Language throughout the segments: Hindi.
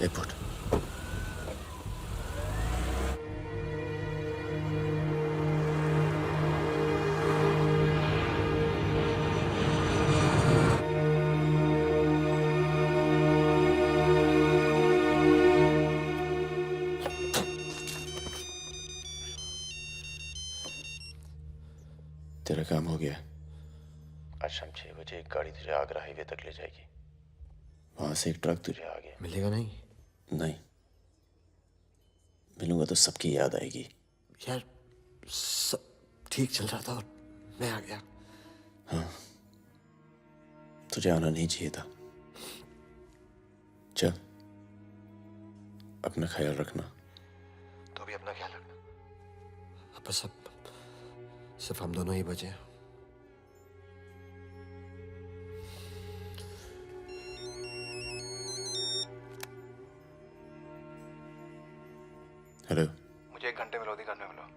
एयरपोर्ट। तेरा काम हो गया। आज शाम 6 बजे एक गाड़ी तुझे आगरा हाईवे तक ले जाएगी। वहां से एक ट्रक तुझे आगे मिलेगा नहीं? नहीं, मिलूंगा तो सबकी याद आएगी। यार सब ठीक चल रहा था और मैं आ गया। तुझे आना नहीं चाहिए था। चल, अपना ख्याल रखना। तो भी अपना ख्याल रखना। अब बस अब सिर्फ हम दोनों ही बचे हैं। हेलो, मुझे 1 घंटे में लोधी घर में मिलो।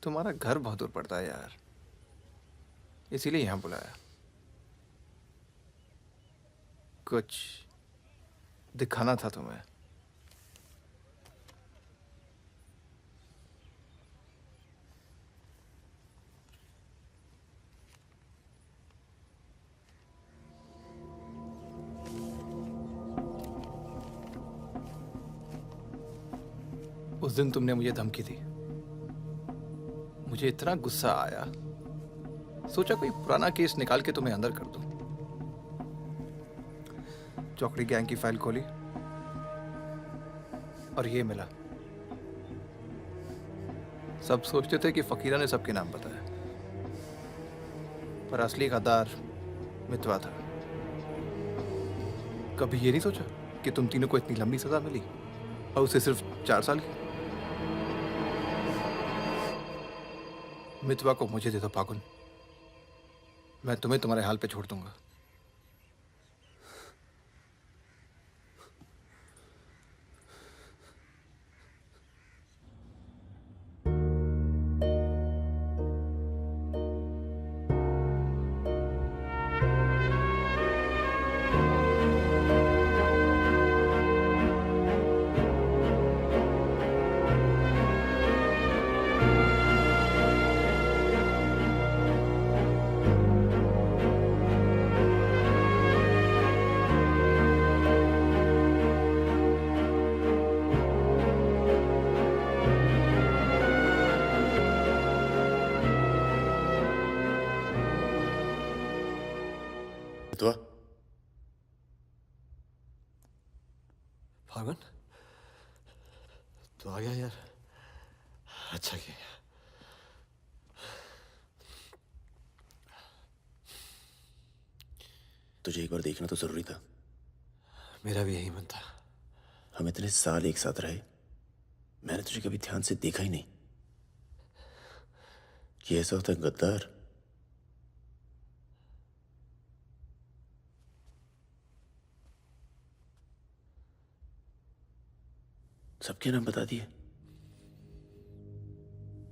तुम्हारा घर बहुत दूर पड़ता है यार, इसीलिए यहाँ बुलाया। कुछ दिखाना था तुम्हें। उस दिन तुमने मुझे धमकी दी, मुझे इतना गुस्सा आया, सोचा कोई पुराना केस निकाल के तुम्हें अंदर कर दूं। चौकड़ी गैंग की फाइल खोली और ये मिला। सब सोचते थे कि फकीरा ने सबके नाम बताया, पर असली गद्दार मितवा था। कभी ये नहीं सोचा कि तुम तीनों को इतनी लंबी सजा मिली और उसे सिर्फ 4 साल की। मितवा को मुझे दे दो पागुन, मैं तुम्हें तुम्हारे हाल पे छोड़ दूंगा। तो फागुन तो आ गया यार, अच्छा किया। तुझे एक बार देखना तो जरूरी था। मेरा भी यही मन था। हम इतने साल एक साथ रहे, मैंने तुझे कभी ध्यान से देखा ही नहीं। ये ऐसा होता है गद्दार। सबके नाम बता दिए।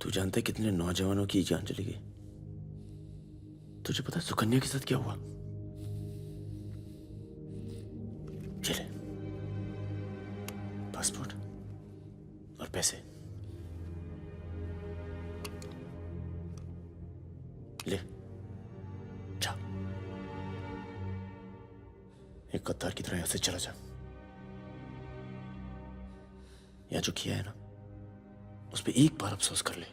तू जानता है कितने नौजवानों की जान चली गई? तुझे पता है सुकन्या के साथ क्या हुआ? चले, पासपोर्ट और पैसे ले, जा। एक गद्दार की तरह यहां से चला जा। या जो किया है ना, उस पर एक बार अफसोस कर ले।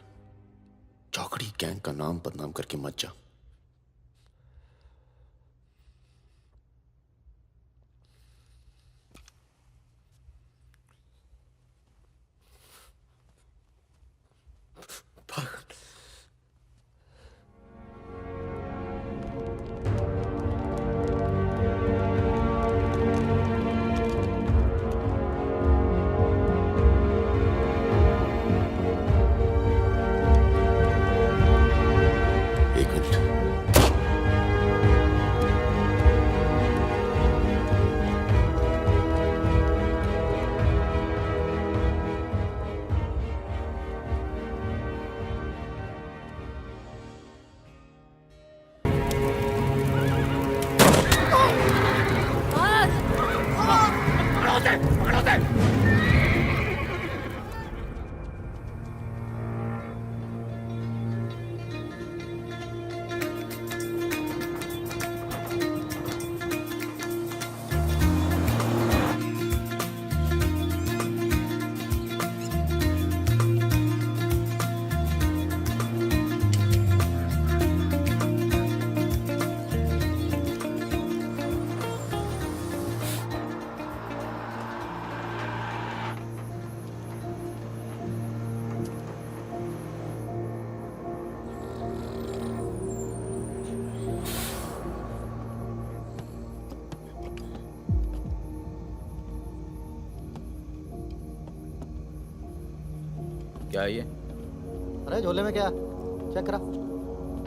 चौकड़ी गैंग का नाम बदनाम करके मत जा। क्या है ये? अरे झोले में क्या चेक करा।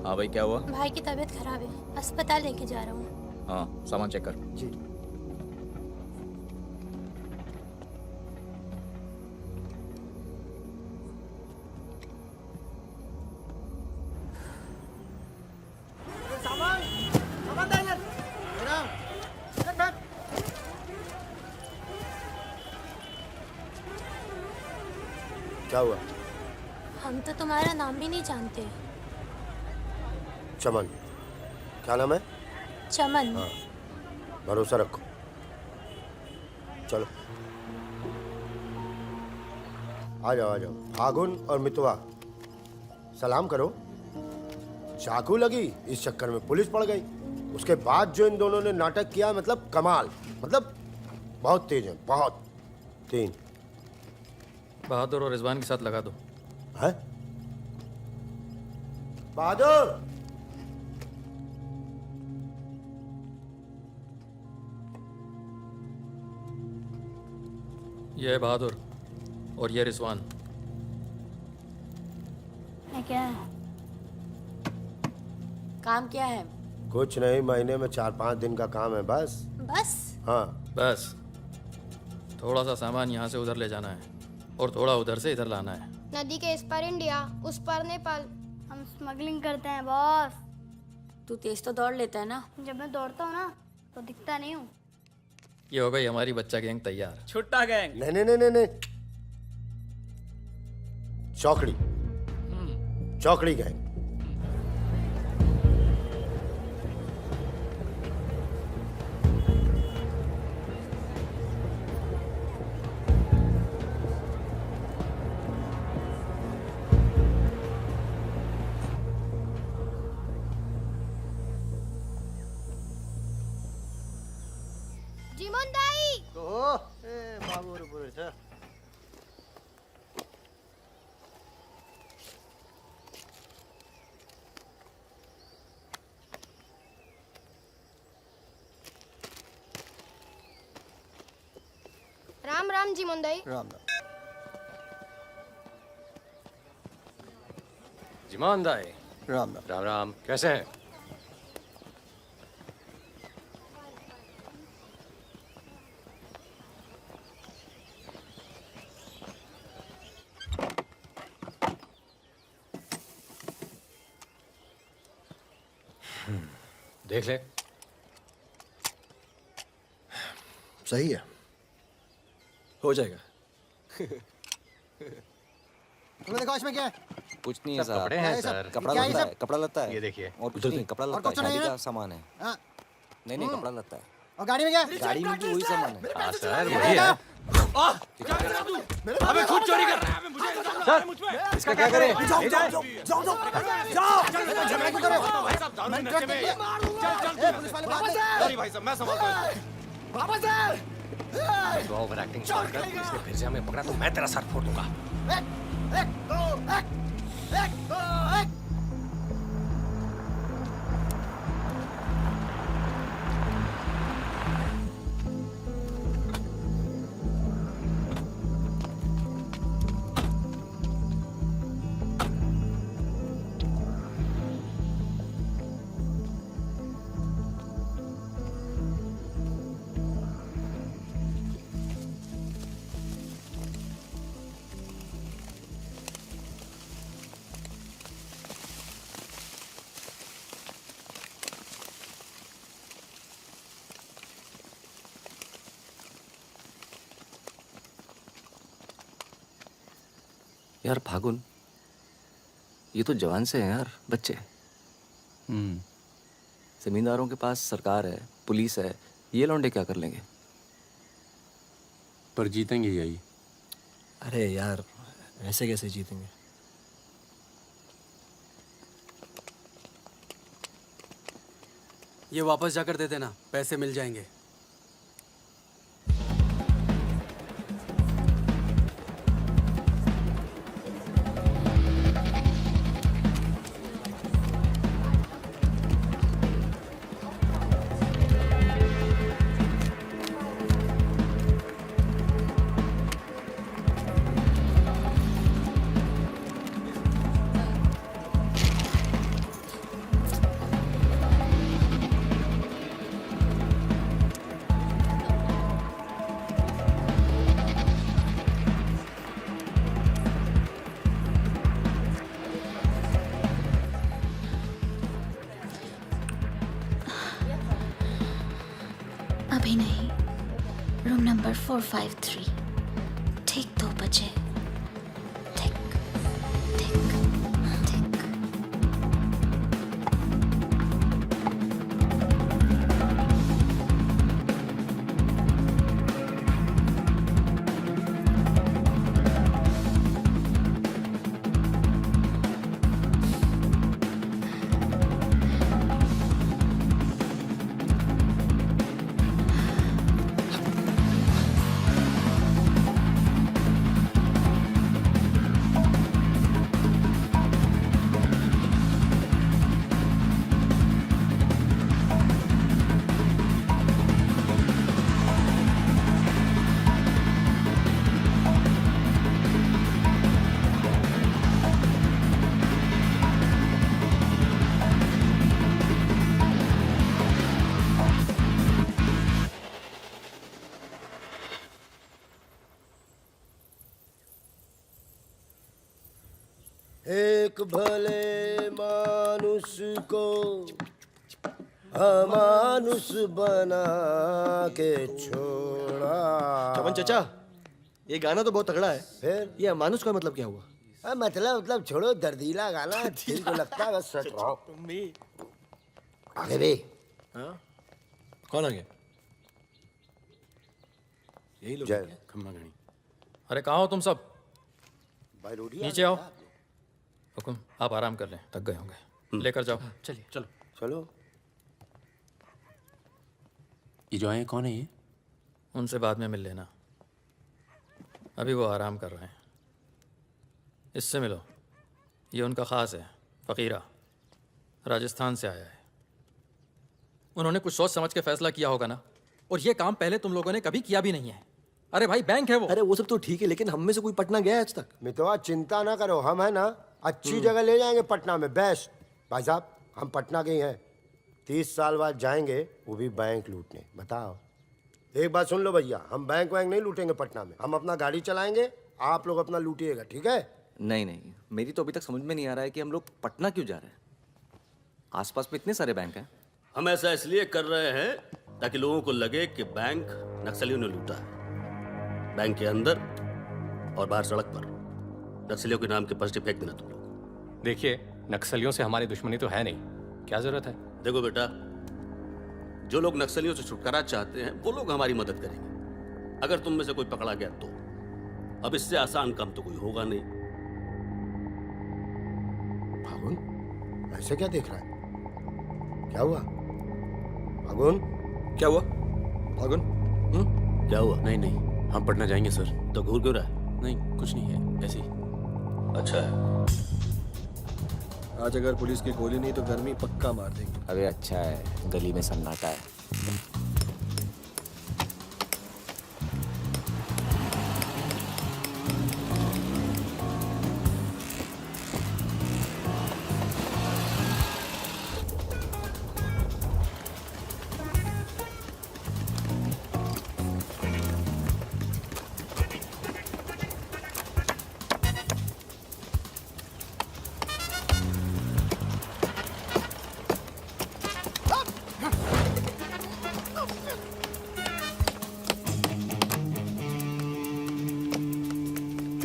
हाँ भाई, क्या हुआ? भाई की तबीयत खराब है, अस्पताल लेके जा रहा हूँ। हाँ, सामान चेक कर। जी। क्या हुआ? हम तो तुम्हारा नाम भी नहीं जानते। चमन। क्या नाम है? चमन। हाँ, भरोसा रखो। चलो आ जाओ आ जाओ। फागुन और मितवा सलाम करो। चाकू लगी, इस चक्कर में पुलिस पड़ गई। उसके बाद जो इन दोनों ने नाटक किया, मतलब कमाल, मतलब बहुत तेज है, बहुत। 3 बहादुर और रिजवान के साथ लगा दो। है? बहादुर! ये है बहादुर और ये रिजवान। है क्या है? काम क्या है? कुछ नहीं, महीने में 4-5 दिन का काम है बस। बस? हाँ। बस थोड़ा सा सामान यहाँ से उधर ले जाना है और थोड़ा उधर से इधर लाना है। नदी के इस पार इंडिया, उस पार नेपाल। हम स्मगलिंग करते हैं बॉस। तू तेज तो दौड़ लेता है ना? जब मैं दौड़ता हूँ ना तो दिखता नहीं हूँ। ये हो गई हमारी बच्चा गैंग तैयार। छुट्टा गैंग। नहीं नहीं नहीं नहीं नहीं, चौकड़ी। चौकड़ी गैंग। जीमन दाई। बाबू पूरे से राम राम जीमन दाई। राम राम। जिमान दाई। राम राम। राम राम, कैसे हैं? देख ले। सही है। हो जाएगा। तुमने देखो इसमें क्या है? कुछ नहीं है सब साहब। कपड़े हैं सर। कपड़ा क्या है लता सब? है, कपड़ा लता है। ये देखिए। और कुछ उधर नहीं, देखिए। कपड़ा और लता है, कुछ नहीं शादी है? का सामान है। हाँ। नहीं नहीं, कपड़ा लता है। और गाड़ी में क्या? गाड़ी में भी वही सामान है। हाँ सर, वही है। अबे खुद चोरी कर रहा है। मुझे इल्जाम मुझ पे। इसका क्या करें? जाओ जाओ जाओ जाओ जाओ झगड़ा क्यों कर रहे हो? भाई साहब दारू मैं नशे ट्रक में। लेके- चल पुलिस वाले बात नहीं। सॉरी भाई साहब, मैं संभालता हूँ। तो ओवर एक्टिंग छोड़ कर इसके फिर से हमें पकड़ा तो मैं तेरा सर फोड़ दूंगा। एक दो एक। यार फागुन, ये तो जवान से हैं यार, बच्चे। जमींदारों के पास सरकार है, पुलिस है, ये लौंडे क्या कर लेंगे? पर जीतेंगे यही। अरे यार, ऐसे कैसे जीतेंगे? ये वापस जाकर दे देना, पैसे मिल जाएंगे। अभी नहीं, रूम नंबर 453, ठीक 2 बजे। ठीक ठीक ठीक। एक भले मानुष को अमानुष बना के छोड़ा। चमन चचा, ये गाना तो बहुत तगड़ा है। फिर ये अमानुष का मतलब क्या हुआ? मतलब छोड़ो, दर्दीला गाना दिल को लगता है बस सच रहो। आगे भी हाँ? कौन आ गया? यही लोग। जय खम्मा घड़ी। अरे कहाँ हो तुम सब? भाई रोटी नीचे आओ। हुकुम, आप आराम कर लें, थक गए होंगे। लेकर जाओ। चलिए चलो। चलो। ये जो आए कौन है ये? उनसे बाद में मिल लेना, अभी वो आराम कर रहे हैं। इससे मिलो, ये उनका ख़ास है, फ़कीरा, राजस्थान से आया है। उन्होंने कुछ सोच समझ के फैसला किया होगा ना, और ये काम पहले तुम लोगों ने कभी किया भी नहीं है। अरे भाई, बैंक है वो। अरे वो सब तो ठीक है, लेकिन हम में से कोई पटना गया है आज तक? मितवा चिंता ना करो, हम है ना अच्छी जगह ले जाएंगे पटना में, बेस्ट। भाई साहब, हम पटना के ही हैं, 30 साल बाद जाएंगे, वो भी बैंक लूटने। बताओ, एक बात सुन लो भैया, हम बैंक वैंक नहीं लूटेंगे पटना में, हम अपना गाड़ी चलाएंगे, आप लोग अपना लूटिएगा, ठीक है? नहीं, मेरी तो अभी तक समझ में नहीं आ रहा है कि हम लोग पटना क्यों जा रहे हैं। आसपास में इतने सारे बैंक हैं। हम ऐसा इसलिए कर रहे हैं ताकि लोगों को लगे कि बैंक नक्सलियों ने लूटा है। बैंक के अंदर और बाहर सड़क पर नक्सलियों के नाम के पर्चे फेंक देना तुम लोग। देखिए, नक्सलियों से हमारी दुश्मनी तो है नहीं, क्या जरूरत है? देखो बेटा, जो लोग नक्सलियों से छुटकारा चाहते हैं वो लोग हमारी मदद करेंगे। अगर तुम में से कोई पकड़ा गया तो अब इससे आसान काम तो कोई होगा नहीं। फागुन, ऐसे क्या देख रहा है? क्या हुआ फागुन? क्या हुआ फागुन? क्या हुआ? नहीं, हम पटना जाएंगे सर। तो घूर क्यों रहा है? नहीं, कुछ नहीं है, ऐसे ही। अच्छा है। आज अगर पुलिस की गोली नहीं तो गर्मी पक्का मार देंगे। अबे अच्छा है, गली में सन्नाटा है।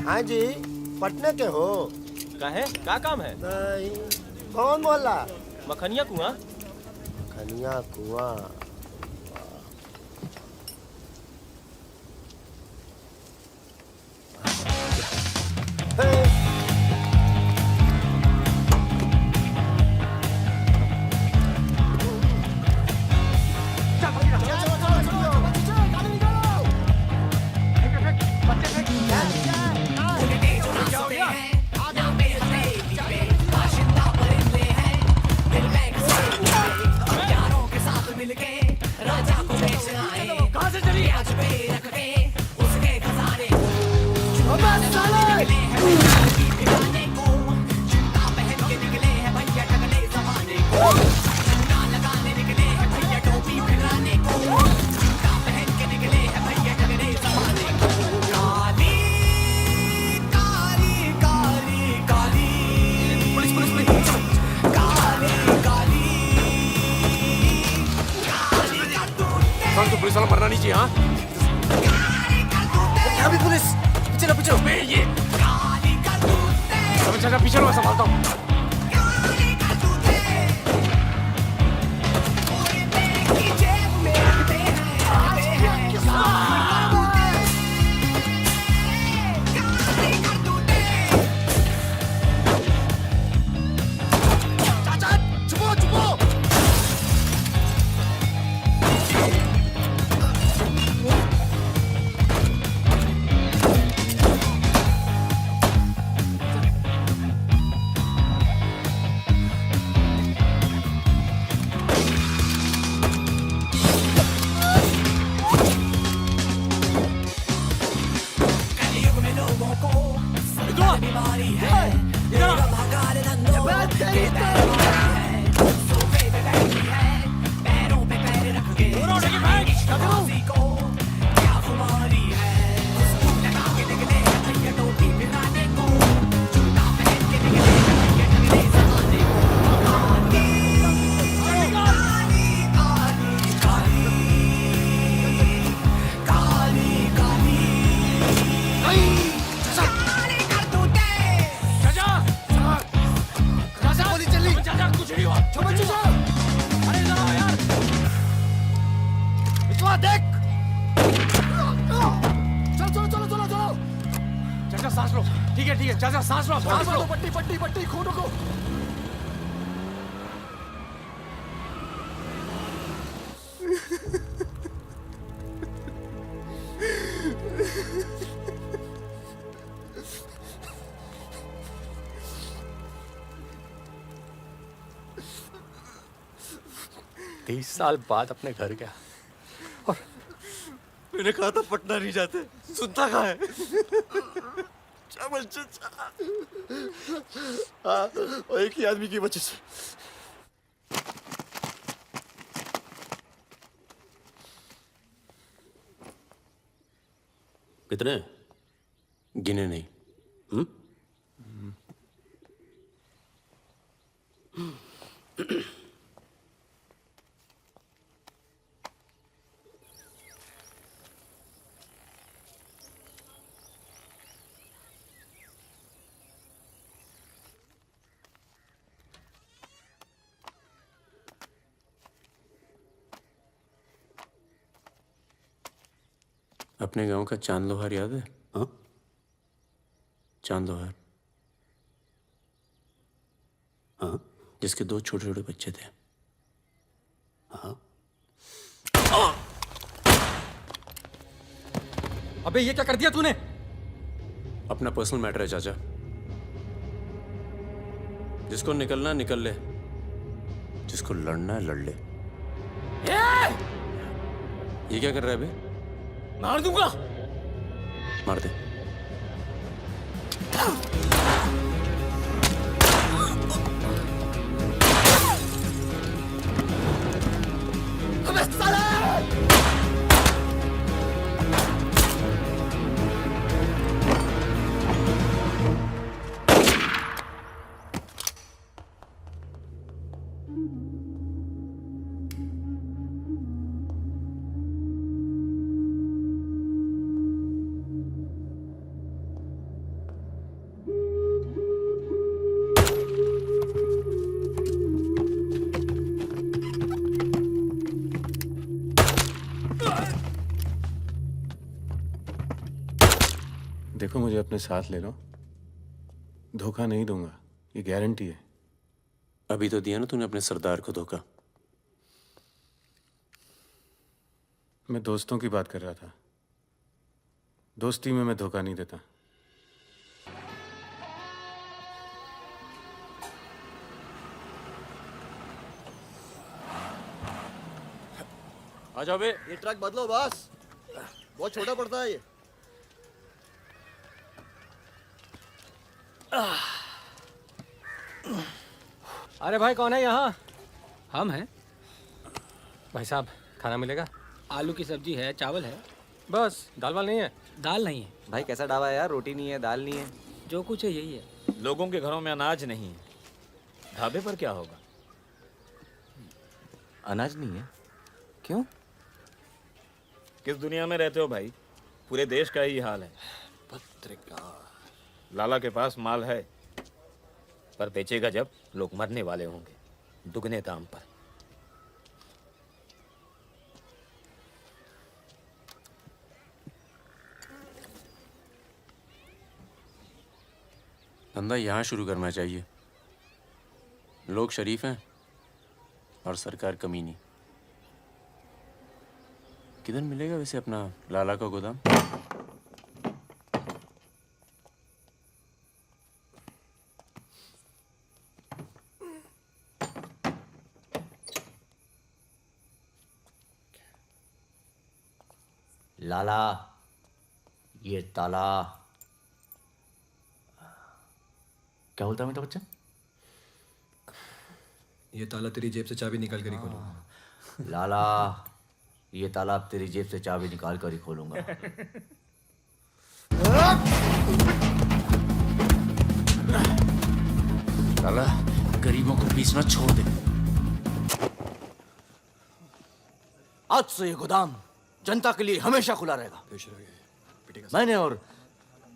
हाँ जी, पटने के हो? काहे का काम है? नहीं। कौन मोहल्ला? मखनिया कुआं। खनिया कुआं। पुलिस वाला मरना नहीं चाहिए। हाँ क्या भी पुलिस पीछे लो पीछे लो। ये चाचा पीछे लो, मैं संभालता हूँ। साल बाद अपने घर गया और मैंने कहा था पटना नहीं जाते, सुनता कहाँ है? हाँ, और एक ही आदमी की वजह से। कितने? गिने नहीं। अपने गांव का चांद लोहार याद है? हाँ? चांद लोहार। हाँ? जिसके 2 छोटे छोटे बच्चे थे। हाँ? अबे ये क्या कर दिया तूने? अपना पर्सनल मैटर है चाचा। जिसको निकलना निकल ले, जिसको लड़ना है लड़ ले। ये क्या कर रहा है बे? मार दूंगा। मार दे। अबे साले! देखो मुझे अपने साथ ले लो, धोखा नहीं दूंगा, ये गारंटी है। अभी तो दिया ना तूने अपने सरदार को धोखा। मैं दोस्तों की बात कर रहा था, दोस्ती में मैं धोखा नहीं देता। आ जाओ बे। ये ट्रक बदलो बस, बहुत छोटा पड़ता है ये। अरे भाई कौन है यहाँ? हम हैं। भाई साहब खाना मिलेगा? आलू की सब्जी है, चावल है। बस दाल वाल नहीं है? दाल नहीं है। भाई कैसा ढाबा है यार, रोटी नहीं है, दाल नहीं है। जो कुछ है यही है। लोगों के घरों में अनाज नहीं है, ढाबे पर क्या होगा? अनाज नहीं है? क्यों? किस दुनिया में रहते हो भाई? पूरे देश का ही हाल है। पत्रकार। लाला के पास माल है, पर बेचेगा जब लोग मरने वाले होंगे, दुगने दाम पर। धंधा यहाँ शुरू करना चाहिए। लोग शरीफ हैं और सरकार कमीनी। किधर मिलेगा वैसे अपना लाला का गोदाम? लाला, ये ताला। क्या बोलता है मेरा बच्चा? ये ताला तेरी जेब से चाबी निकाल कर ही खोलूंगा। लाला, ये ताला अब तेरी जेब से चाबी निकाल कर ही खोलूंगा। लाला, गरीबों को पीसना छोड़ दे। आज से ये गोदाम जनता के लिए हमेशा खुला रहेगा। मैंने और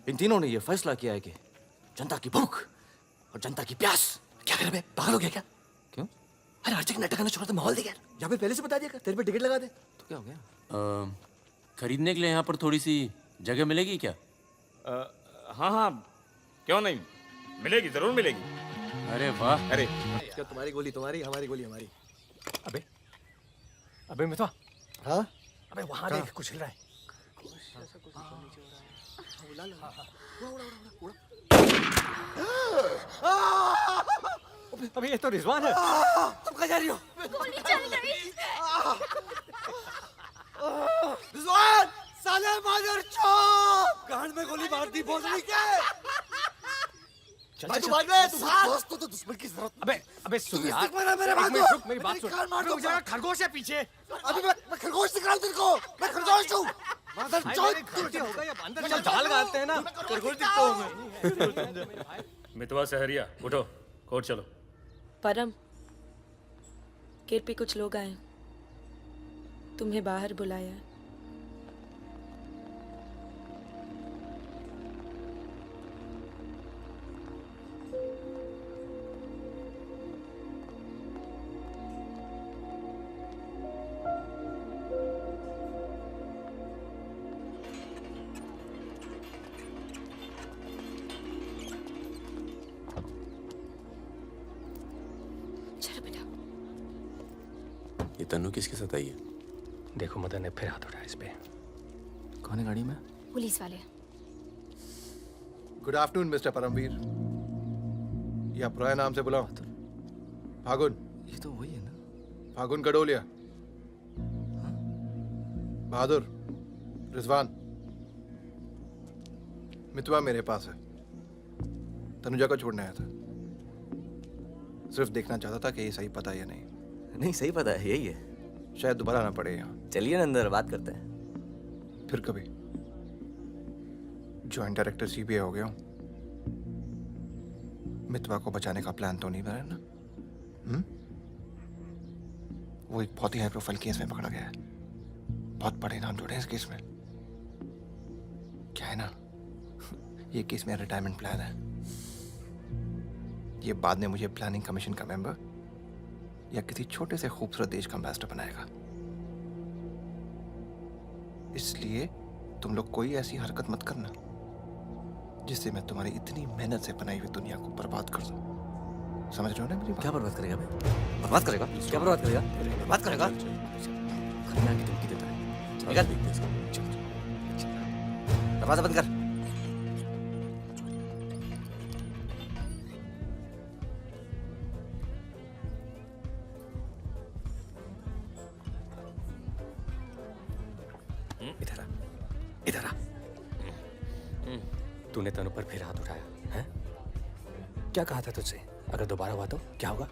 इन तीनों ने ये फैसला किया है कि जनता की भूख और जनता की प्यास। क्या कर बे, पागल हो गया क्या? क्यों? अरे हर जगह नाटक करना छोड़ दे, माहौल दे यार। या फिर पहले से बता दिया, तेरे पे टिकट लगा दे। तो क्या हो गया? खरीदने के लिए यहाँ पर थोड़ी सी जगह मिलेगी क्या? हाँ हाँ, क्यों नहीं, मिलेगी, जरूर मिलेगी। अरे वाह। अरे क्या तुम्हारी गोली तुम्हारी, हमारी गोली हमारी। अबे अबे मितवा, हाँ? अबे वहां देख कुछ हिल रहा है। अबे ये तो रिजवान है। तुम कहाँ जा रही हो? गोली चल गई। रिजवान, साले मादर चौक, गांड में गोली मार दी, भोसड़ी के। चल भाई चल तू भाग गया, तू दोस्त तो दुश्मन की जरूरत। अबे अबे सुन यार, मेरे एक भाग मिनट रुक, मेरी बात सुन। कान मार अबे दो। मुझे खरगोश है पीछे। अभी मैं खरगोश दिख रहा हूँ तेरे को, मैं खरगोश हूँ। मादर चौक, गलती हो गई, अब अंदर चल, दाल गालते हैं ना। खरगोश दिखता हूँ मैं। मितवा सहरिया, उठो, कोर्ट चलो। परम, गेट पे कुछ लोग आए, तुम्हें बाहर बुलाया। ये तन्नू किसके साथ आई है? देखो मदन ने फिर हाथ उठाया इस पे। कौन है गाड़ी में? पुलिस वाले। गुड आफ्टरनून मिस्टर परमवीर, या पुराने नाम से बुलाओ। फागुन। ये तो वही है ना? फागुन गडोलिया। बहादुर, रिजवान। मितवा मेरे पास है, तनुजा को छोड़ने आया था। सिर्फ देखना चाहता था कि ये सही पता है या नहीं। नहीं, सही पता है, यही है। शायद दोबारा आना पड़े यहाँ। चलिए ना अंदर बात करते हैं। फिर कभी। जॉइंट डायरेक्टर सीबीआई हो गया हूँ। मितवा को बचाने का प्लान तो नहीं बना ना? वो एक बहुत ही हाई प्रोफाइल केस में पकड़ा गया है, बहुत बड़े नाम जुड़े हैं इस केस में। क्या है ना, ये केस मेरा रिटायरमेंट प्लान है। ये बाद में मुझे प्लानिंग कमीशन का मेंबर या किसी छोटे से खूबसूरत देश का एम्बेसडर बनाएगा। इसलिए तुम लोग कोई ऐसी हरकत मत करना जिससे मैं तुम्हारी इतनी मेहनत से बनाई हुई दुनिया को बर्बाद कर दूं। समझ रहे हो ना मेरी बात? क्या बर्बाद करेगा बे? बर्बाद करेगा? क्या बर्बाद करेगा? बर्बाद करेगा? खन्ना की धमकी देता है। निकल। दरवाजा बंद कर। इधर आ, इधर आ। तूने तनु पर फिर हाथ उठाया है? क्या कहा था तुझसे? अगर दोबारा हुआ तो क्या होगा?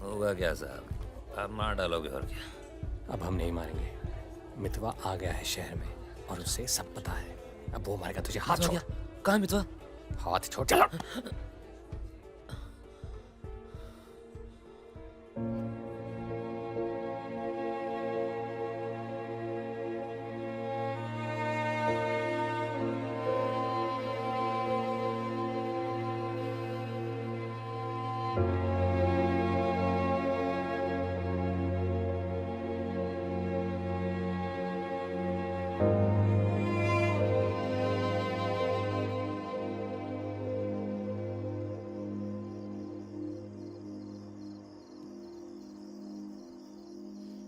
होगा क्या साहब, आप मार डालोगे और क्या? अब हम नहीं मारेंगे। मितवा आ गया है शहर में और उसे सब पता है। अब वो मारेगा तुझे। हाथ छोड़। कहाँ मितवा? हाथ छोड़। चलो।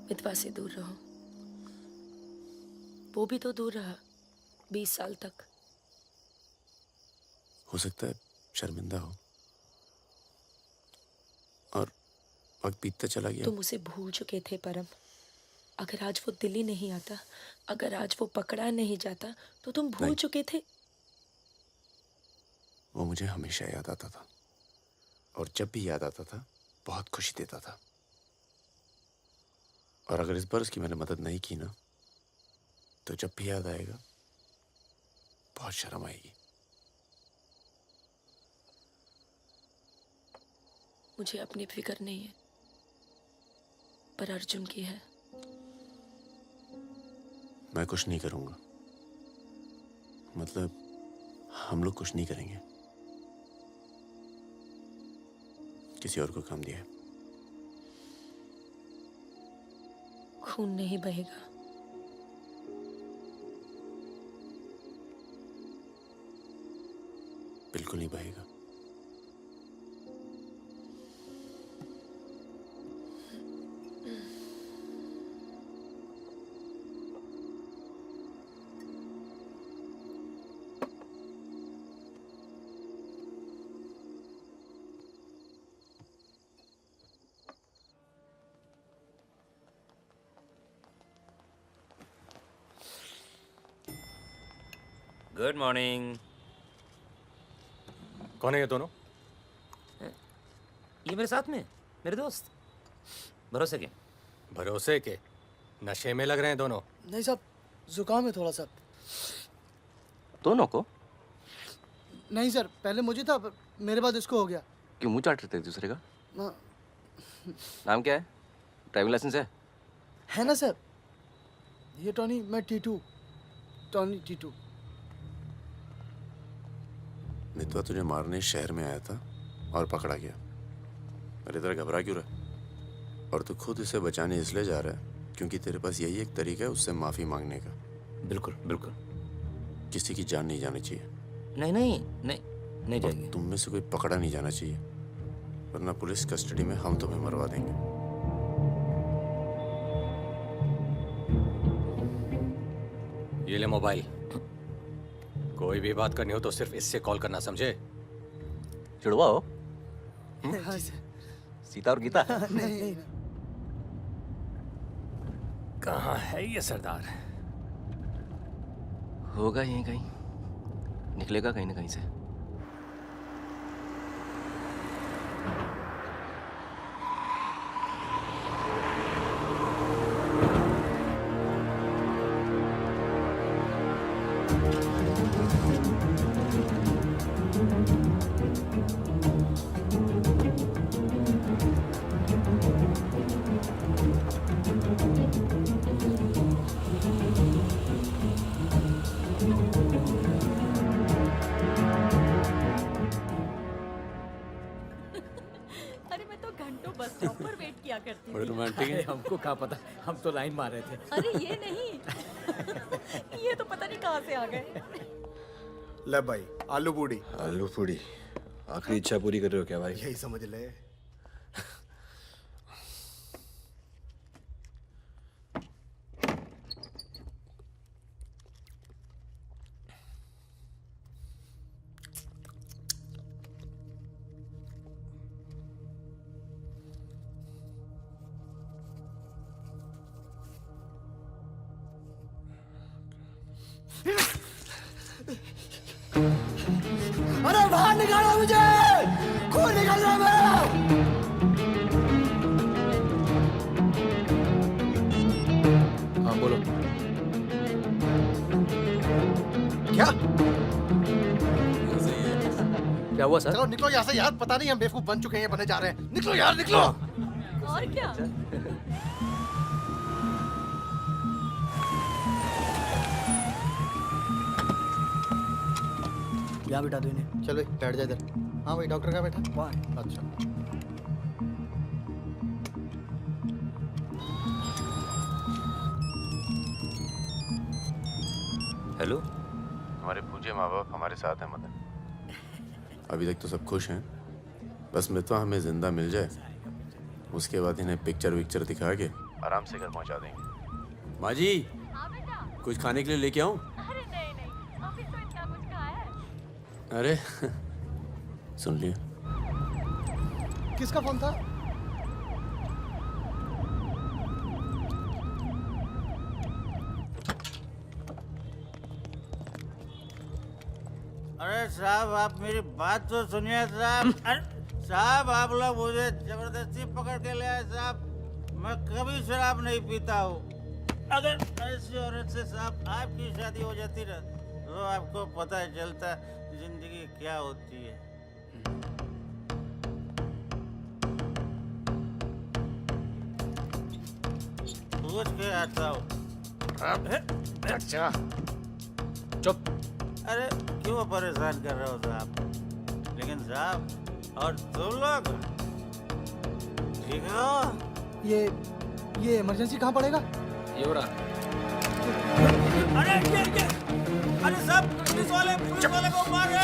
मितवा से दूर रहो। वो भी तो दूर रहा 20 साल तक। हो सकता है शर्मिंदा हो और वक्त बीतता चला गया। तुम उसे भूल चुके थे परम। अगर आज वो दिल्ली नहीं आता, अगर आज वो पकड़ा नहीं जाता, तो तुम भूल चुके थे। वो मुझे हमेशा याद आता था और जब भी याद आता था बहुत खुशी देता था। और अगर इस बार उसकी मैंने मदद नहीं की ना, तो जब भी याद आएगा बहुत शर्म आएगी। मुझे अपनी फिक्र नहीं है, पर अर्जुन की है। मैं कुछ नहीं करूंगा, मतलब हम लोग कुछ नहीं करेंगे। किसी और को काम दिया है। खून नहीं बहेगा। बिल्कुल नहीं बहेगा। Good morning. कौन है ये दोनों? ये मेरे साथ में मेरे दोस्त भरोसे के। भरोसे के? नशे में लग रहे हैं दोनों। नहीं साहब, जुकाम है थोड़ा सा। दोनों को? नहीं सर, पहले मुझे था, पर मेरे बाद इसको हो गया। क्यों मुंह चाट रहे थे एक दूसरे का? ना, नाम क्या है? ड्राइविंग लाइसेंस है ना सर? ये टॉनी, मैं टीटू। टॉनी टीटू। मितवा तुझे मारने शहर में आया था और पकड़ा गया। अरे तरह घबरा क्यों रहा? और तू खुद इसे बचाने इसलिए जा रहा है क्योंकि तेरे पास यही एक तरीका है उससे माफी मांगने का। बिल्कुल बिल्कुल। किसी की जान नहीं जानी चाहिए। नहीं नहीं नहीं नहीं जाएगी। तुम में से कोई पकड़ा नहीं जाना चाहिए, वरना पुलिस कस्टडी में हम तुम्हें मरवा देंगे। ये ले मोबाइल। कोई भी बात करनी हो तो सिर्फ इससे कॉल करना, समझे? जुड़वा हो? हाँ सर। सीता और गीता? नहीं। कहाँ है ये सरदार? होगा यहीं कहीं, निकलेगा कहीं ना कहीं से। अरे मैं तो घंटों बस स्टॉप पर वेट किया करती बड़े थी। रोमांटिक है। हमको क्या पता, हम तो लाइन मार रहे थे। अरे ये नहीं ये तो पता नहीं कहाँ से आ गए। ले भाई आलू पूड़ी। आलू पूड़ी आखिरी इच्छा पूरी कर रहे हो क्या भाई? यही समझ ले। अरे बाहर निकालो मुझे, खून निकल रहा है मेरा। हाँ बोलो। क्या क्या हुआ सर? चलो निकलो यहाँ से यार, पता नहीं हम बेवकूफ बन चुके हैं, बने जा रहे हैं। निकलो यार निकलो। और क्या? यहाँ बिठा दो इन्हें। चलो बैठ जा इधर। हाँ भाई डॉक्टर का बैठा। वहाँ। अच्छा। हेलो। हमारे पूज्य माँ बाप हमारे साथ हैं मदन। अभी तक तो सब खुश हैं, बस मितवा हमें जिंदा मिल जाए, उसके बाद इन्हें पिक्चर विक्चर दिखा के आराम से घर पहुंचा देंगे। माँ जी कुछ खाने के लिए लेके आऊं? अरे नहीं नहीं, अभी तो इतना कुछ खाया है। अरे सुन लिया। किसका फोन था? अरे साहब आप मेरी बात तो सुनिए साहब। अरे साहब आप लोग मुझे जबरदस्ती पकड़ के ले आए साहब। मैं कभी शराब नहीं पीता हूँ। अगर ऐसी औरत से साहब आपकी शादी हो जाती ना तो आपको पता चलता जिंदगी क्या होती है। पूछ के आता हूँ। अच्छा चुप। अरे क्यों परेशान कर रहे हो साहब? लेकिन साहब और तुम लोग ठीक हो? ये इमरजेंसी कहाँ पड़ेगा? ये हो रहा। अरे अरे साहब पुलिस वाले को मार रहे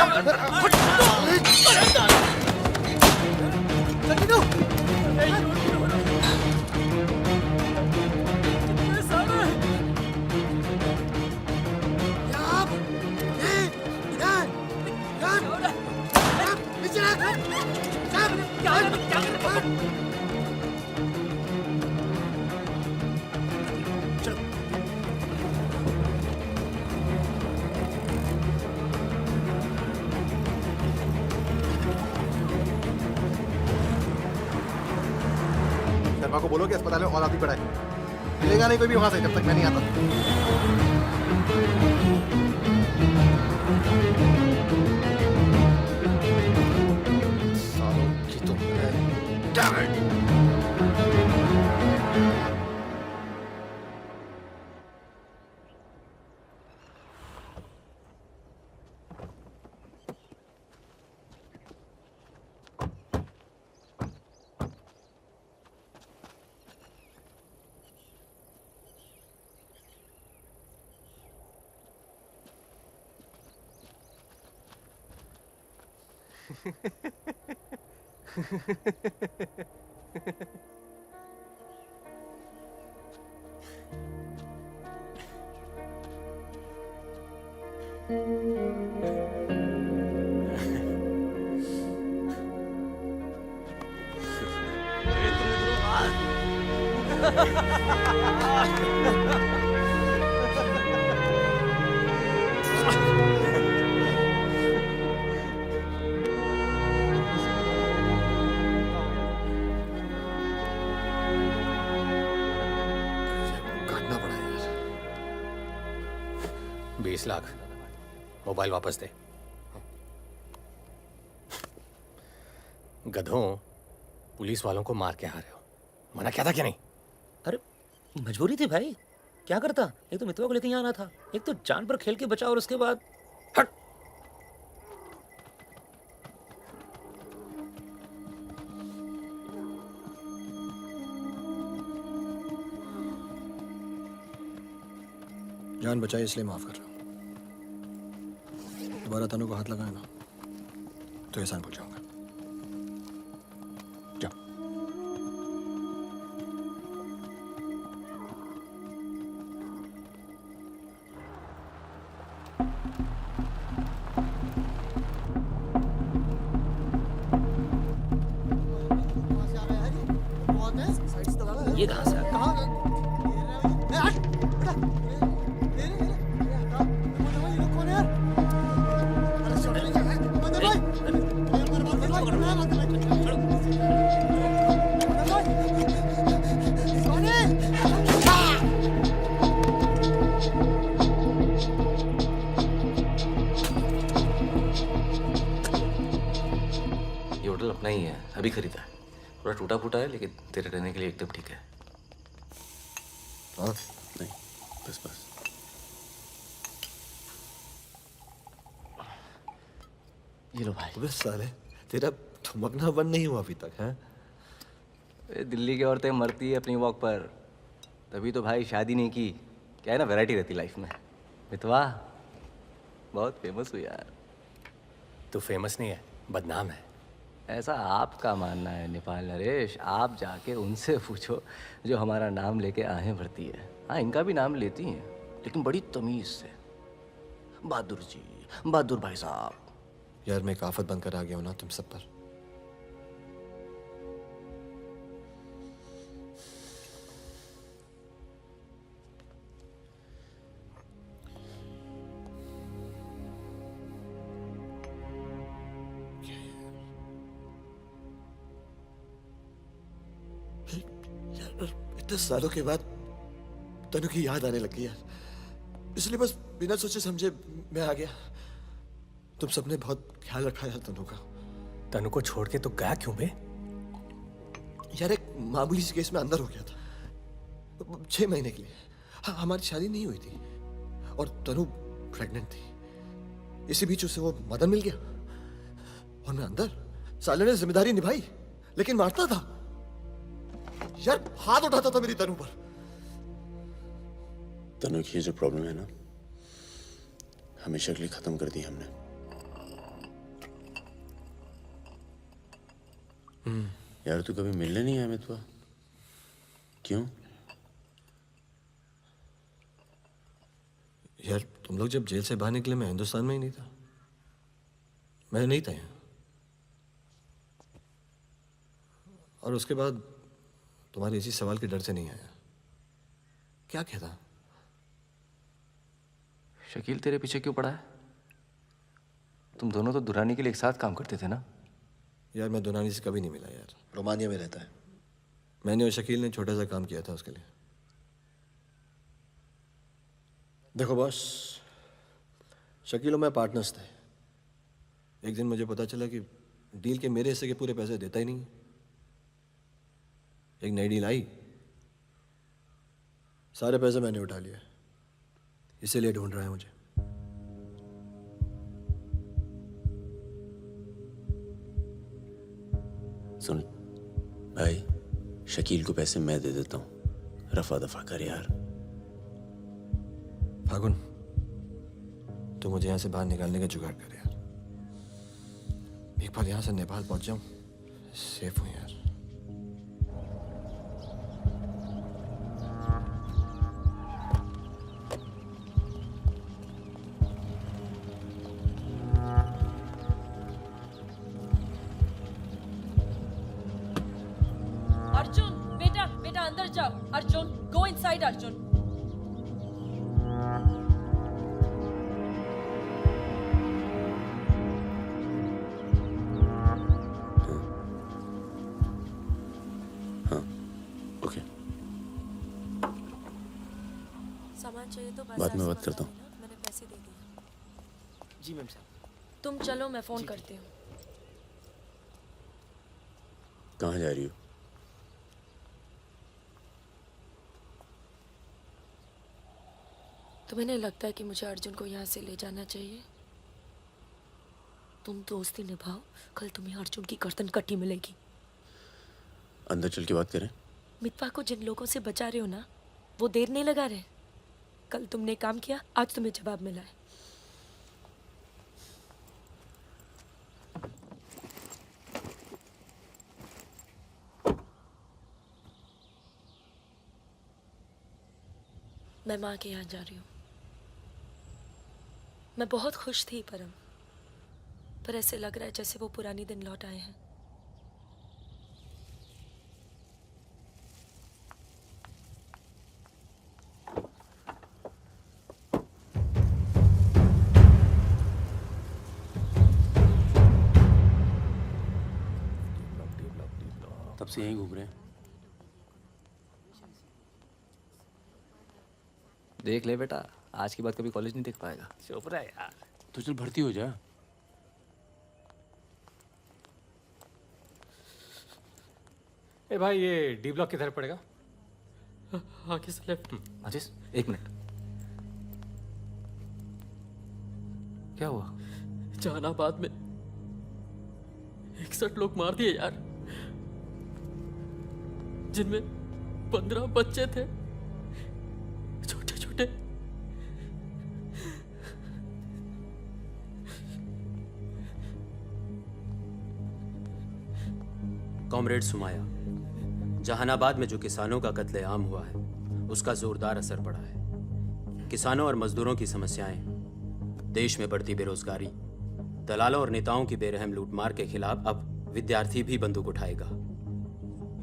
शर्मा को बोलो कि अस्पताल में और आदमी पड़ा है। मिलेगा नहीं कोई भी वहां से जब तक मैं नहीं आता। सालों की तो Damn it! काटना पड़ा यार। 20 लाख मोबाइल वापस दे। गधों, पुलिस वालों को मार के आ रहे हो, मना क्या था क्या नहीं? अरे मजबूरी थी भाई, क्या करता? एक तो मितवा को लेके यहाँ आना था, एक तो जान पर खेल के बचा, और उसके बाद हट। जान बचाई इसलिए माफ कर रहा हूँ। दोबारा तनु को हाथ लगाए ना तो एहसान भूल जाऊंगा। जा। ये कहाँ से आ गया? ये होटल अपना ही है, अभी खरीदा है। थोड़ा टूटा फूटा है लेकिन तेरे रहने के लिए एकदम ठीक है। और नहीं, बस बस। ये लो भाई। अबे साले, तेरा थमकना बंद नहीं हुआ अभी तक, हैं? दिल्ली की औरतें मरती है अपनी वॉक पर, तभी तो भाई शादी नहीं की। क्या है ना, वैरायटी रहती लाइफ में। मितवा बहुत फेमस हुई यार। तू फेमस नहीं है, बदनाम है। ऐसा आपका मानना है नेपाल नरेश। आप जाके उनसे पूछो जो हमारा नाम लेके आहें भरती है। हाँ, इनका भी नाम लेती हैं लेकिन बड़ी तमीज से। बहादुर जी, बहादुर भाई साहब। यार मैं एक आफत बनकर आ गया हूं ना तुम सब पर। यार इतने सालों के बाद तनु की याद आने लगी यार, इसलिए बस बिना सोचे समझे मैं आ गया। तुम सबने बहुत ख्याल रखा यार तनु का। तनु को छोड़ के तो गया क्यों बे? यार एक मामूली सी केस में अंदर हो गया था 6 महीने के लिए। हाँ, हमारी शादी नहीं हुई थी और तनु प्रेग्नेंट थी। इसी बीच उसे वो मदन मिल गया और मैं अंदर। साले ने जिम्मेदारी निभाई लेकिन मारता था यार, हाथ उठाता था मेरी तनु पर। तनु की ये जो प्रॉब्लम है ना, हमेशा के लिए खत्म कर दी हमने। यार तू कभी मिलने नहीं आया मितवा? क्यों? यार तुम लोग जब जेल से बाहर निकले मैं हिंदुस्तान में ही नहीं था। मैं नहीं था यहाँ। और उसके बाद तुम्हारे इसी सवाल के डर से नहीं आया। क्या कहता? शकील तेरे पीछे क्यों पड़ा है? तुम दोनों तो दुरानी के लिए एक साथ काम करते थे ना? यार मैं दुनानी से कभी नहीं मिला यार। रोमानिया में रहता है। मैंने और शकील ने छोटा सा काम किया था उसके लिए। देखो बॉस, शकील और मैं पार्टनर्स थे। एक दिन मुझे पता चला कि डील के मेरे हिस्से के पूरे पैसे देता ही नहीं। एक नई डील आई, सारे पैसे मैंने उठा लिए। इसीलिए ढूंढ रहा है मुझे। सुन भाई, शकील को पैसे मैं दे देता हूँ, रफा दफा कर यार। फागुन, तू मुझे यहाँ से बाहर निकालने का जुगाड़ कर यार। एक बार यहाँ से नेपाल पहुँच जाऊँ, सेफ हूँ यार। अर्जुन, बेटा बेटा अंदर जाओ। Arjun, go inside Arjun. Okay, सामान चाहिए तो बाद में बात करता हूँ। मैंने पैसे दे दिए। जी मैम साहब। तुम चलो, मैं फोन करती हूँ। कहाँ जा रही हो? तुम्हें नहीं लगता है कि मुझे अर्जुन को यहाँ से ले जाना चाहिए? तुम दोस्ती निभाओ, कल तुम्हें अर्जुन की गर्दन कटी मिलेगी। अंदर चल के बात करें। मितवा को जिन लोगों से बचा रहे हो ना, वो देर नहीं लगा रहे। कल तुमने काम किया, आज तुम्हें जवाब मिला है। मैं माँ के यहाँ जा रही हूँ। मैं बहुत खुश थी परम, पर ऐसे लग रहा है जैसे वो पुरानी दिन लौट आए हैं। तब से यहीं घूम रहे हैं। देख ले बेटा, आज के बाद कभी कॉलेज नहीं देख पाएगा। चुप रहा यार। तो चल भर्ती हो जा। ए भाई, ये डी ब्लॉक किधर पड़ेगा? आगे से लेफ्ट। आशीष, एक मिनट। क्या हुआ? जहानाबाद में 61 लोग मार दिए यार, जिनमें 15 बच्चे थे, छोटे छोटे। कॉमरेड सुमाया, जहानाबाद में जो किसानों का कत्लेआम हुआ है उसका जोरदार असर पड़ा है। किसानों और मजदूरों की समस्याएं, देश में बढ़ती बेरोजगारी, दलालों और नेताओं की बेरहम लूटमार के खिलाफ अब विद्यार्थी भी बंदूक उठाएगा।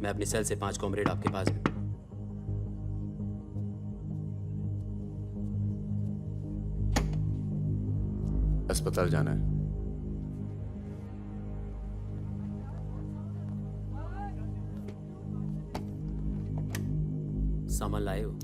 मैं अपनी सेल से 5 कॉमरेड आपके पास भी। अस्पताल जाना है। सामान लाए हो?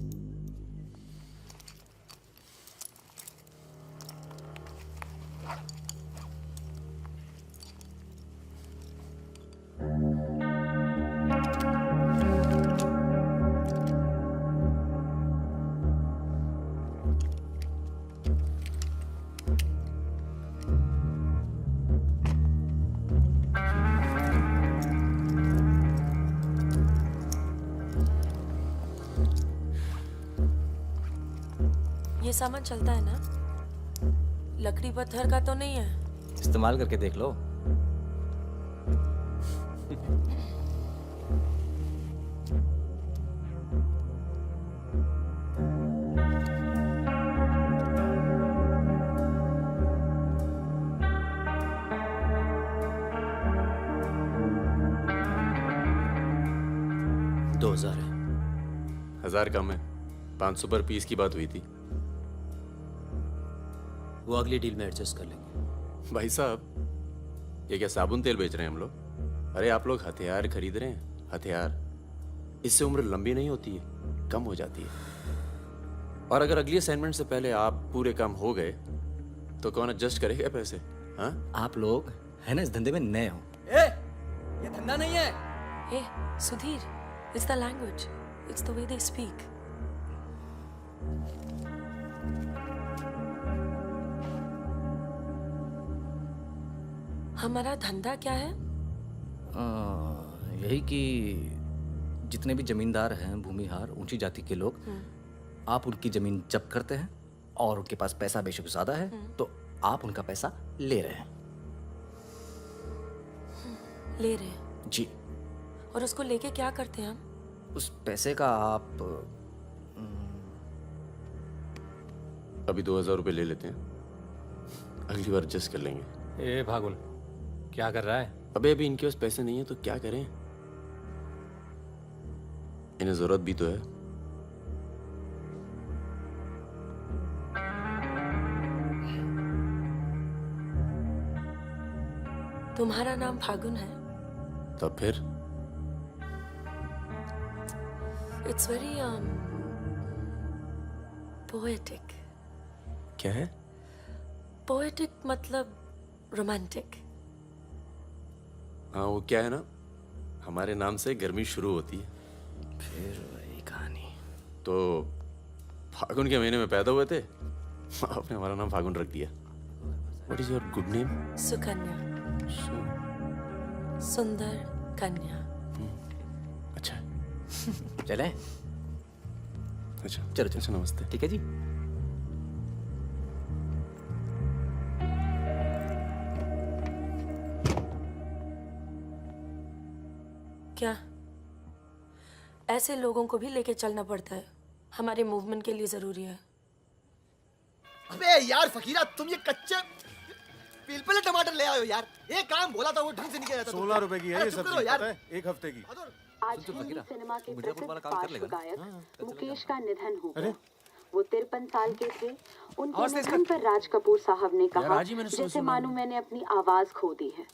ये सामान चलता है ना? लकड़ी पत्थर का तो नहीं है? इस्तेमाल करके देख लो। दो 2000 है। 1000 कम है। 500 पर पीस की बात हुई थी। वो अगली डील में एडजस्ट कर लेंगे। भाई साहब, ये क्या साबुन तेल बेच रहे हैं हम लोग? अरे आप लोग हथियार खरीद रहे हैं। हथियार, इससे उम्र लंबी नहीं होती है, कम हो जाती है। और अगर अगली असाइनमेंट से पहले आप पूरे काम हो गए तो कौन एडजस्ट करेगा पैसे? हाँ, आप लोग है ना इस धंधे में नए हो। ए, ये धंधा नहीं है। Hey, Sudhir, it's the language. It's the way they speak. हमारा धंधा क्या है? यही कि जितने भी जमींदार हैं, भूमिहार, ऊंची जाति के लोग, आप उनकी जमीन जब्त करते हैं और उनके पास पैसा बेशक ज्यादा है तो आप उनका पैसा ले रहे हैं। ले रहे हैं? जी। और उसको लेके क्या करते हैं हम? उस पैसे का आप अभी 2000 रुपये ले लेते हैं, अगली बार एडजस्ट कर लेंगे। ए भागुन, क्या कर रहा है? अबे अभी इनके पास पैसे नहीं है तो क्या करें? इन्हें जरूरत भी तो है। तुम्हारा नाम फागुन है? तब फिर It's very poetic. क्या है? Poetic मतलब romantic. हाँ, वो क्या है ना, हमारे नाम से गर्मी शुरू होती है। फिर वही कहानी। तो फागुन के महीने में पैदा हुए थे, आपने हमारा नाम फागुन रख दिया। What is your good name? Sukanya. सुंदर कन्या। अच्छा। चलें? अच्छा चलो अच्छा, नमस्ते। ठीक है जी। क्या ऐसे लोगों को भी लेके चलना पड़ता है? हमारे मूवमेंट के लिए जरूरी है। अबे यार फकीरा, तुम ये कच्चे पिलपिले टमाटर ले आए हो यार। ये काम बोला था वो ढंग से नहीं किया जाता। 16 रुपए की है ये सब्जी, पता है? एक हफ्ते की। आज हिंदी सिनेमा के प्रसिद्ध पार्श्व गायक मुकेश का निधन हो गया। वो 53 साल के थे। उनके निधन पर राज कपूर साहब ने कहा, जैसे मानो मैंने अपनी आवाज खो दी है।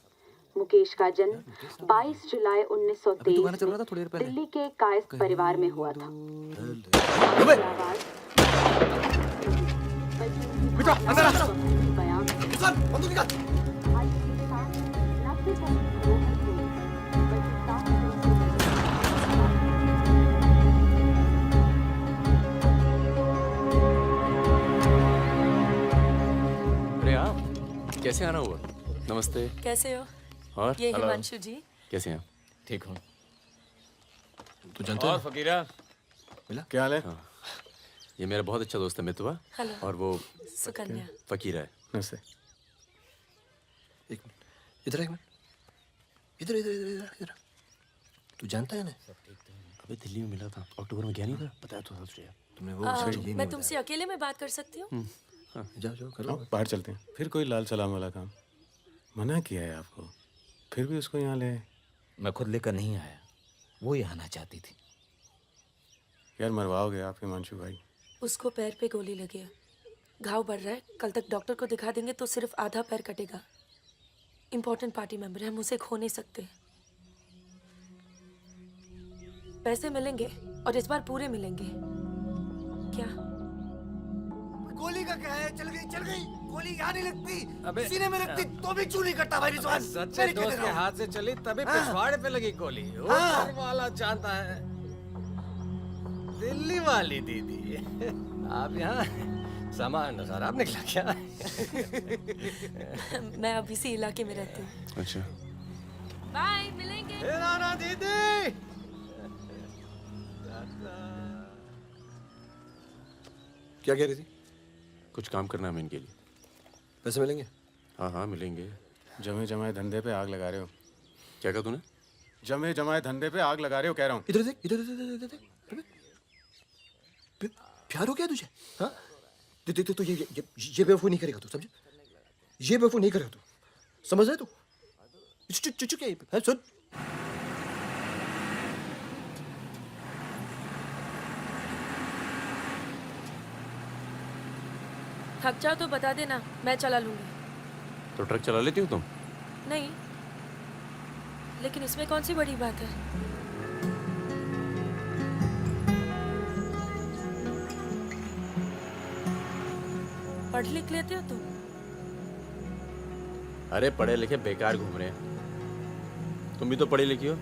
मुकेश का जन्म 22 जुलाई 1923 में दिल्ली के कायस्थ परिवार में हुआ था। अरे आप कैसे आना हुआ? नमस्ते। कैसे हो? और ये हिमांशु जी। कैसे हैं? ठीक हूँ। तू जानता और है फकीरा मिला? क्या हाल है? हाँ। ये मेरा बहुत अच्छा दोस्त है मितवा। हेलो। और वो सुकन्या। फकीरा है। नमस्ते। एक मिनट, इधर एक मिनट, इधर इधर इधर इधर। तू जानता है ना? अबे दिल्ली में मिला था, अक्टूबर में गया नहीं था, बताया तो था तुझे। तुमने वो मैं तुमसे अकेले में बात कर सकती हूँ? जाओ जाओ करो। बाहर चलते हैं। फिर कोई लाल सलाम वाला काम। मना किया है आपको, फिर भी उसको यहाँ ले आए। मैं खुद लेकर नहीं आया, वो यहाँ आना चाहती थी। यार मरवाओगे आप हिमांशु भाई। उसको पैर पे गोली लगी है, घाव बढ़ रहा है। कल तक डॉक्टर को दिखा देंगे तो सिर्फ आधा पैर कटेगा। इम्पोर्टेंट पार्टी मेंबर है, हम उसे खो नहीं सकते। पैसे मिलेंगे और इस बार पूरे मिलेंगे। क्या गोली का क्या है? चल गई गोली यहाँ नहीं लगती, सीने में लगती तो भी चू नहीं करता भाई रिजवान। सच्चे दोस्त के हाथ से चली तभी पिछवाड़े पे लगी गोली। ऊपर वाला जानता है। दिल्ली वाली दीदी, आप यहाँ सामान नजाराब निकला क्या? मैं अब इसी इलाके में रहती हूँ। अच्छा। बाय, मिलेंगे। राना दीदी। क्या कह रही थी? कुछ काम करना है इनके लिए। पैसे मिलेंगे? हाँ हाँ मिलेंगे। जमे जमाए धंधे पे आग लगा रहे हो। क्या कहा तूने? जमे जमाए धंधे पे आग लगा रहे हो कह रहा हूँ। इधर देख, इधर इधर इधर देख। प्यार हो गया तुझे? हाँ देख तो ये बेवकूफ़ नहीं करेगा तू, समझे? ये बेवकूफ़ नहीं करेगा तू, समझ रहे तू? चुप क्या सुन। थक जाओ तो बता देना, मैं चला लूंगी। तो ट्रक चला लेती हो तुम? नहीं, लेकिन इसमें कौन सी बड़ी बात है? पढ़ लिख लेते हो तुम? अरे पढ़े लिखे बेकार घूम रहे हैं। तुम भी तो पढ़ी लिखी हो।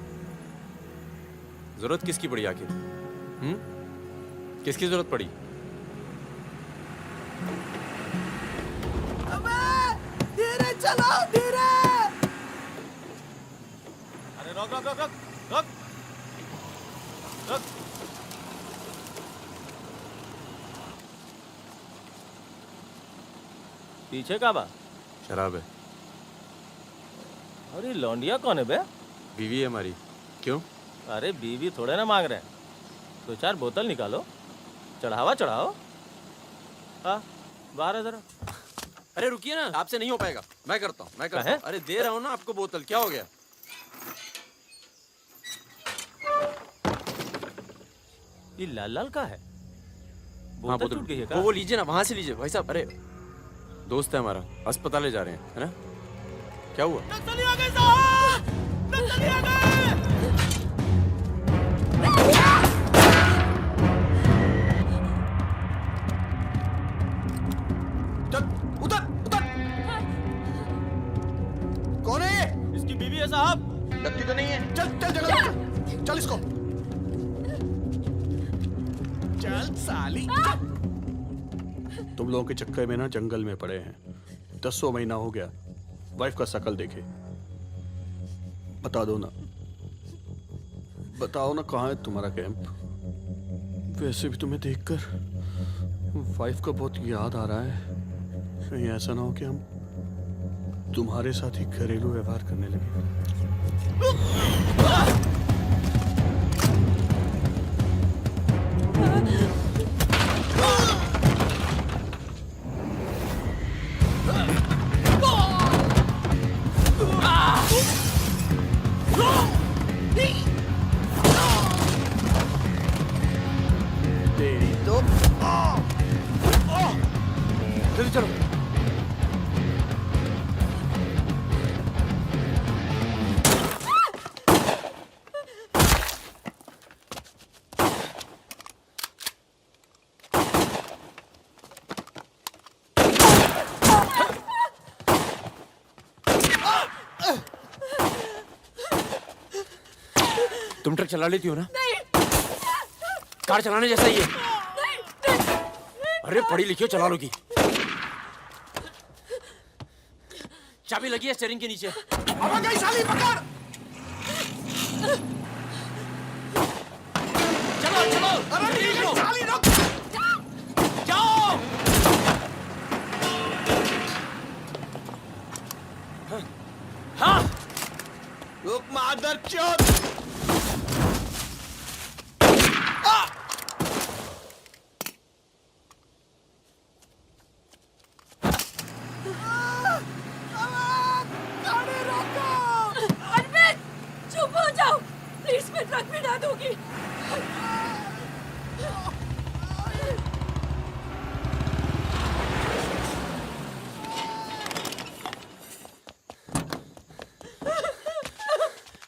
जरूरत किसकी पड़ी आखिर? किसकी जरूरत पड़ी? धीरे चलो, धीरे। अरे रोक रोक रोक रोक रोक रोक। पीछे का बा? शराब है। अरे लौंडिया कौन है बे? बीवी है हमारी। क्यों? अरे बीवी थोड़े ना मांग रहे हैं, 2-4 बोतल निकालो, चढ़ावा चढ़ाओ। हाँ बाहर है जरा। अरे रुकिए ना, आपसे नहीं हो पाएगा। मैं करता हूँ। अरे दे रहा हूँ ना आपको बोतल, क्या हो गया? ये लाल लाल का है? हाँ बोतल टूट गई है क्या? वो लीजिए ना, वहां से लीजिए भाई साहब। अरे दोस्त है हमारा, अस्पताल ले जा रहे हैं, है ना? क्या हुआ? नक्सली आ गए साहब! नक्सली आ गए! कौन है ये? इसकी बीवी है साहब। लगती तो नहीं है। चल जगह चल इसको। चल साली। तुम लोगों के चक्कर में ना जंगल में पड़े हैं। 10 महीना हो गया, वाइफ का शकल देखे। बता दो ना, बताओ ना कहाँ है तुम्हारा कैंप? वैसे भी तुम्हें देखकर वाइफ का बहुत याद आ रहा है। कहीं ऐसा ना हो कि हम तुम्हारे साथ ही घरेलू व्यवहार करने लगे। जल्दी चलो। तुम ट्रक चला लेती हो ना? कार चलाने जैसा ही है। अरे पढ़ी लिखी हो, चला लोगी। चाबी लगी है स्टीयरिंग के नीचे। अब गई साली, पकड़। चलो चलो, अरे रुको। साली रुक। जाओ। हाँ। रुक मादर चोद। चुप हो जाओ प्लीज, मैं ट्रक में ना दूंगी।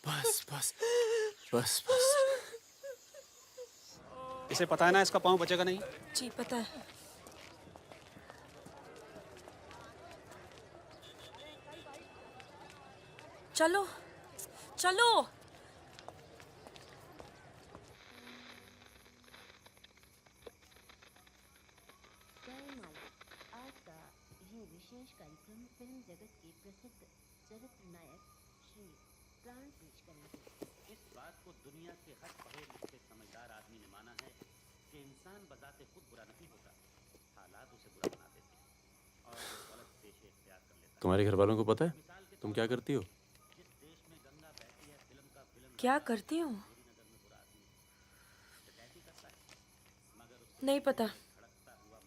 बस बस बस बस। इसे पता है ना इसका पाँव बचेगा नहीं। जी पता है। चलो चलो। आज का ये विशेष कार्यक्रम फिल्म जगत के प्रसिद्ध चरित्र नायक श्री प्राण पेश करेंगे। इस बात को दुनिया के हर पढ़े लिखे समझदार आदमी ने माना है कि इंसान बजाते खुद बुरा नहीं होता, हालात उसे बुरा बना देते हैं और वो गलत पेशे इख्तियार कर लेता है। तुम्हारे घर वालों को पता है तुम क्या करती हो? क्या करती हूँ? नहीं पता,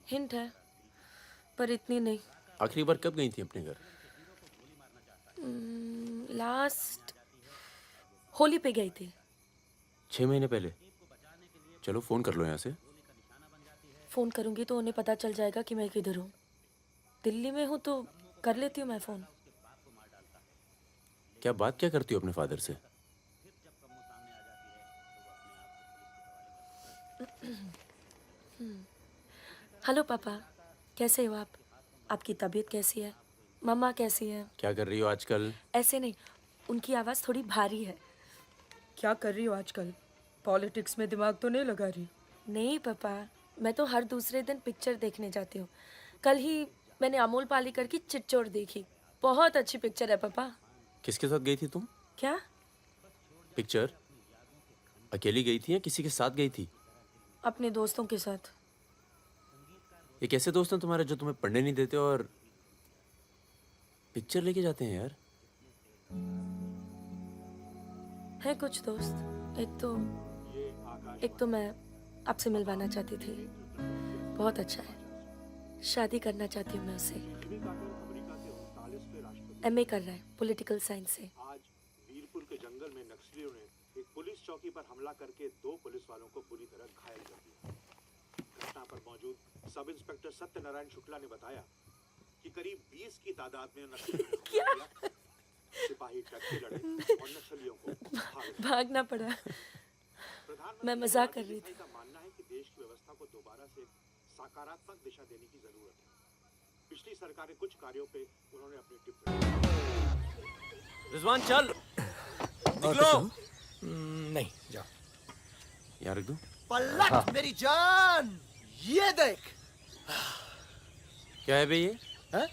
हिंट है पर इतनी नहीं। आखिरी बार कब गई थी अपने घर? लास्ट होली पे गई थी। 6 महीने पहले। चलो फोन कर लो यहाँ से। फोन करूंगी तो उन्हें पता चल जाएगा कि मैं किधर हूँ। दिल्ली में हूँ तो कर लेती हूँ मैं फोन। क्या बात क्या करती हो अपने फादर से? हेलो पापा, कैसे हो आप? आपकी तबीयत कैसी है? मम्मा कैसी है? क्या कर रही हो आजकल? ऐसे नहीं, उनकी आवाज़ थोड़ी भारी है। क्या कर रही हो आजकल? पॉलिटिक्स में दिमाग तो नहीं लगा रही? नहीं पापा, मैं तो हर दूसरे दिन पिक्चर देखने जाती हूँ। कल ही मैंने अमोल पालेकर की चिट्चोर देखी। बहुत अच्छी पिक्चर है पापा। किसके साथ गई थी तुम? क्या? पिक्चर अकेली गई थी या किसी के साथ गई थी? अपने दोस्तों के साथ। ये कैसे दोस्त हैं तुम्हारे जो तुम्हें पढ़ने नहीं देते और पिक्चर लेके जाते हैं यार? है कुछ दोस्त। एक तो मैं आपसे मिलवाना चाहती थी। बहुत अच्छा है, शादी करना चाहती हूँ मैं उससे। MA कर रहा है पॉलिटिकल साइंस से। आज वीरपुर के जंगल में नक्सलियों ने एक पुलिस चौकी पर हमला करके 2 पुलिस वालों को बुरी तरह घायल कर दिया। घटना पर मौजूद सब इंस्पेक्टर सत्यनारायण शुक्ला ने बताया कि करीब 20 की तादाद में नक्सलियों सिपाही टक्के लड़े और नक्सलियों को भागना पड़ा। मैं मजाक कर रही थी। का मानना है कि देश की व्यवस्था को दोबारा से सकारात्मक दिशा देने की जरूरत है। पिछली सरकार के कुछ कार्यों पे उन्होंने अपनी टिप्पणी। रिजवान चल निकलो। नहीं जाओ। यहाँ रख दो। पलट हाँ। मेरी जान, ये देख। क्या है बे ये? है?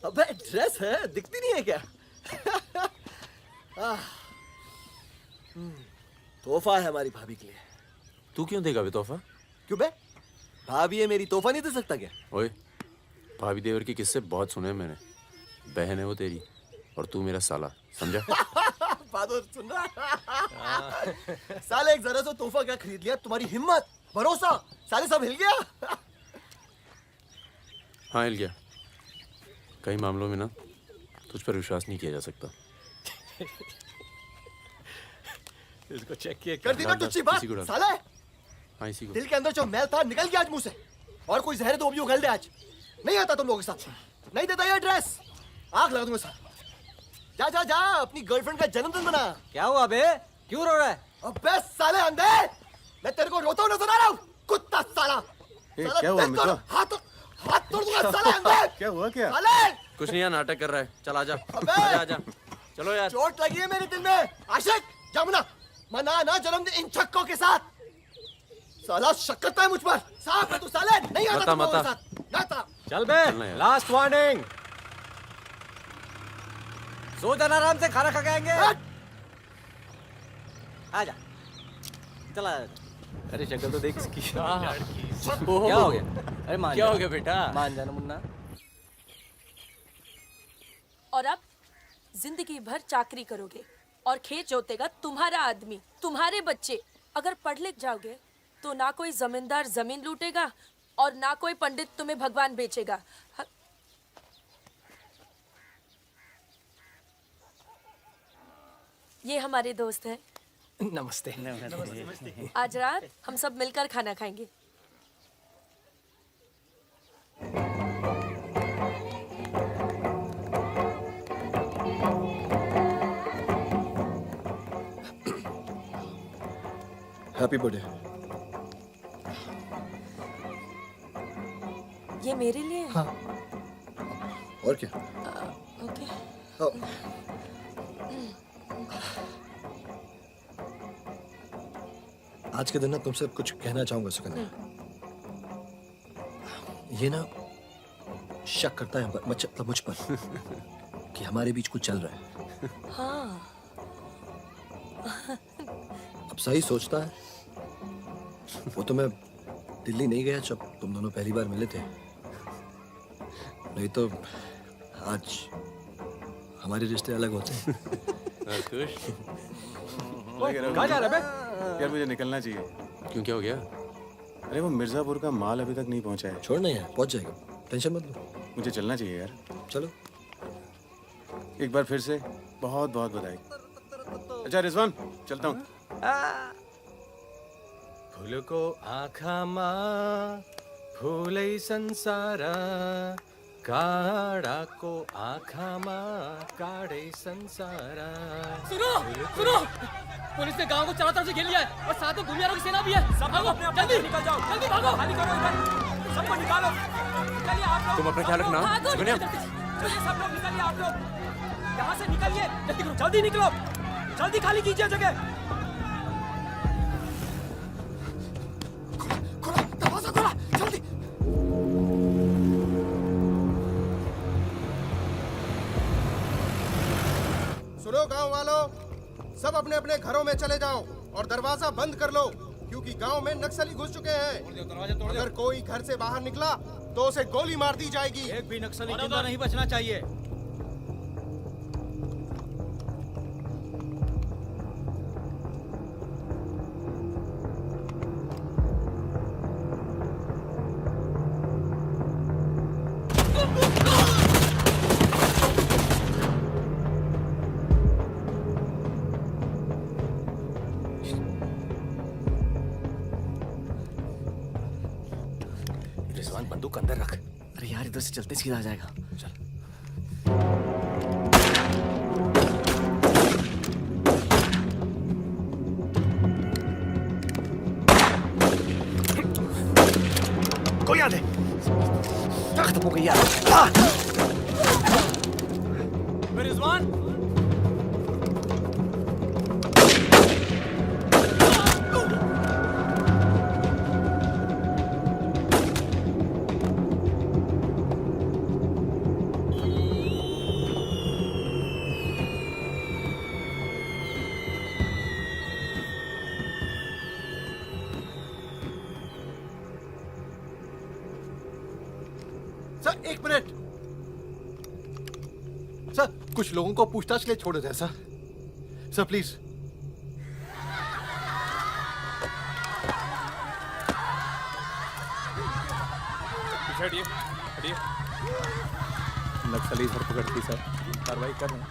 अबे ड्रेस है, दिखती नहीं है क्या? तोहफा है हमारी भाभी के लिए। तू क्यों देगा बे तोहफा? क्यों बे? भाभी है मेरी, तोहफा नहीं दे सकता क्या? ओए, भाभी देवर के किस्से बहुत सुने हैं मैंने। बहन है वो तेरी और तू मेरा साला, समझा? बहादुर सुन रहा? साले एक जरा सा तोहफा क्या खरीद लिया? तुम्हारी हिम्मत, भरोसा, साले सब हिल गया। हाँ हिल गया। कई मामलों में ना तुझ पर विश्वास नहीं किया जा सकता। इसको चेक किया कर दी ना टुच्ची बात इसी को डाल। साले। हाँ इसी को। दिल के अंदर जो मैल था निकल गया आज मुंह से। और कोई जहर तो भी उगल दे आज। नहीं आता तुम लोगों के साथ, नहीं देता ये एड्रेस, आग लगा दूंगा सर। जा जा जा, अपनी गर्लफ्रेंड का जन्मदिन मना। क्या हुआ बे, क्यों रो रहा है? अबे साले अंधे, मैं तेरे को रोता हूँ नजर आ रहा हूँ, कुत्ता साला। साला क्या हुआ देख तो, मित्रा? हाथ तोड़ दूंगा साले अंधे। क्या हुआ क्या? साले कुछ नहीं यार, नाटक कर रहा है। चल आजा, अबे! आजा आजा, चलो यार। चोट लगी है मेरे दिल में। आशिक जमुना, मना ना जन्मदिन इन छक्कों के साथ। साला शक करता है मुझ पर, साफ है तू साले, नहीं आता तुम लोगों के साथ, ना आता। चल बे, लास्ट वार्निंग। सो जाना आराम से, खाना खा के आएंगे। आजा, चला। अरे शक्ल तो देख इसकी। क्या हो गया? अरे मान क्या जा। हो गया बेटा? मान जाना मुन्ना। और अब जिंदगी भर चाकरी करोगे और खेत जोतेगा तुम्हारा आदमी, तुम्हारे बच्चे। अगर पढ़ लिख जाओगे तो ना कोई जमींदार जमीन लूटेगा और ना कोई पंडित तुम्हें भगवान बेचेगा। ये हमारे दोस्त हैं। नमस्ते। आज रात हम सब मिलकर खाना खाएंगे। Happy birthday. ये मेरे लिए है? हाँ। और क्या? ओके। आज के दिन ना तुमसे कुछ कहना चाहूंगा सुकन्या। ये ना शक करता है मतलब मुझ पर कि हमारे बीच कुछ चल रहा है। हाँ। अब सही सोचता है। वो तो मैं दिल्ली नहीं गया जब तुम दोनों पहली बार मिले थे, नहीं तो आज हमारे रिश्ते अलग होते। खुश? कहाँ जा रहा है बे? यार मुझे निकलना चाहिए। क्यों, क्या हो गया? अरे वो मिर्जापुर का माल अभी तक नहीं पहुंचा है। छोड़ना है, पहुंच जाएगा, टेंशन मत लो। मुझे चलना चाहिए यार। चलो। एक बार फिर से बहुत बहुत बधाई। अच्छा रिजवान, चलता हूँ। फूलको आँखामा फुलै संसार, काडाको आँखामा काडै संसार। सुनो सुनो, पुलिस ने गांव को चारों तरफ से घेर लिया है और साथ में भूमियारों की सेना भी है। सब भागो, जल्दी निकल जाओ, जल्दी भागो, खाली करो इधर, सबको निकालो। चलिए आप लोग, तुम अपना ख्याल रखना। सुकन्या, चलिए सब लोग निकलिए, आप लोग यहाँ से निकलिए, जल्दी करो, जल्दी निकलो, जल्दी खाली कीजिए जगह। दरवाजा खोला, जल्दी। सुनो गांव वालों, सब अपने अपने घरों में चले जाओ और दरवाजा बंद कर लो, क्योंकि गांव में नक्सली घुस चुके हैं। अगर कोई घर से बाहर निकला तो उसे गोली मार दी जाएगी। एक भी नक्सली जिंदा नहीं बचना चाहिए। रिजवान बंदूक अंदर रख। अरे यार इधर से चलते सीधा आ जाएगा। चल। कोई आ दे। खत्म हो गई यार। रिजवान, सर एक मिनट। सर कुछ लोगों को पूछताछ के लिए छोड़ देते हैं सर। Sir please. हटिए हटिए। नक्सली धरपकड़ की सर, कार्रवाई कर रहे हैं।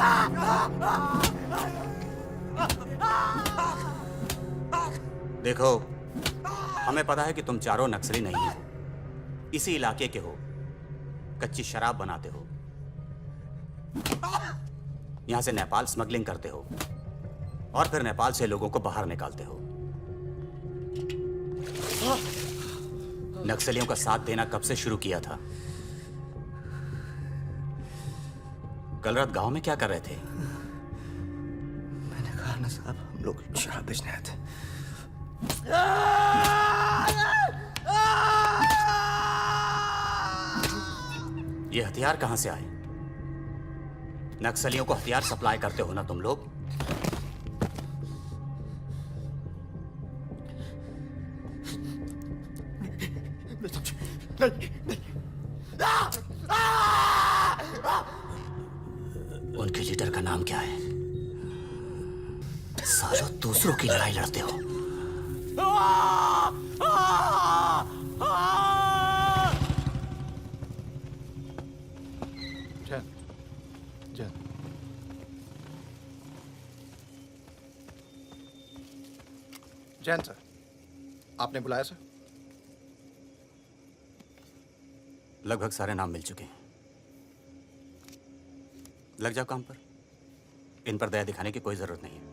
Ah! देखो, हमें पता है कि तुम चारों नक्सली नहीं हो, इसी इलाके के हो, कच्ची शराब बनाते हो, यहां से नेपाल स्मगलिंग करते हो और फिर नेपाल से लोगों को बाहर निकालते हो। नक्सलियों का साथ देना कब से शुरू किया था? कल रात गांव में क्या कर रहे थे? मैंने कहा ना साहब, हम लोग शराब बेचने आए थे। ये हथियार कहां से आए? नक्सलियों को हथियार सप्लाई करते हो ना तुम लोग? उनके लीडर का नाम क्या है? सालों दूसरों की लड़ाई लड़ते हो। जैन सर, आपने बुलाया सर? लगभग सारे नाम मिल चुके हैं। लग जाओ काम पर। इन पर दया दिखाने की कोई जरूरत नहीं है।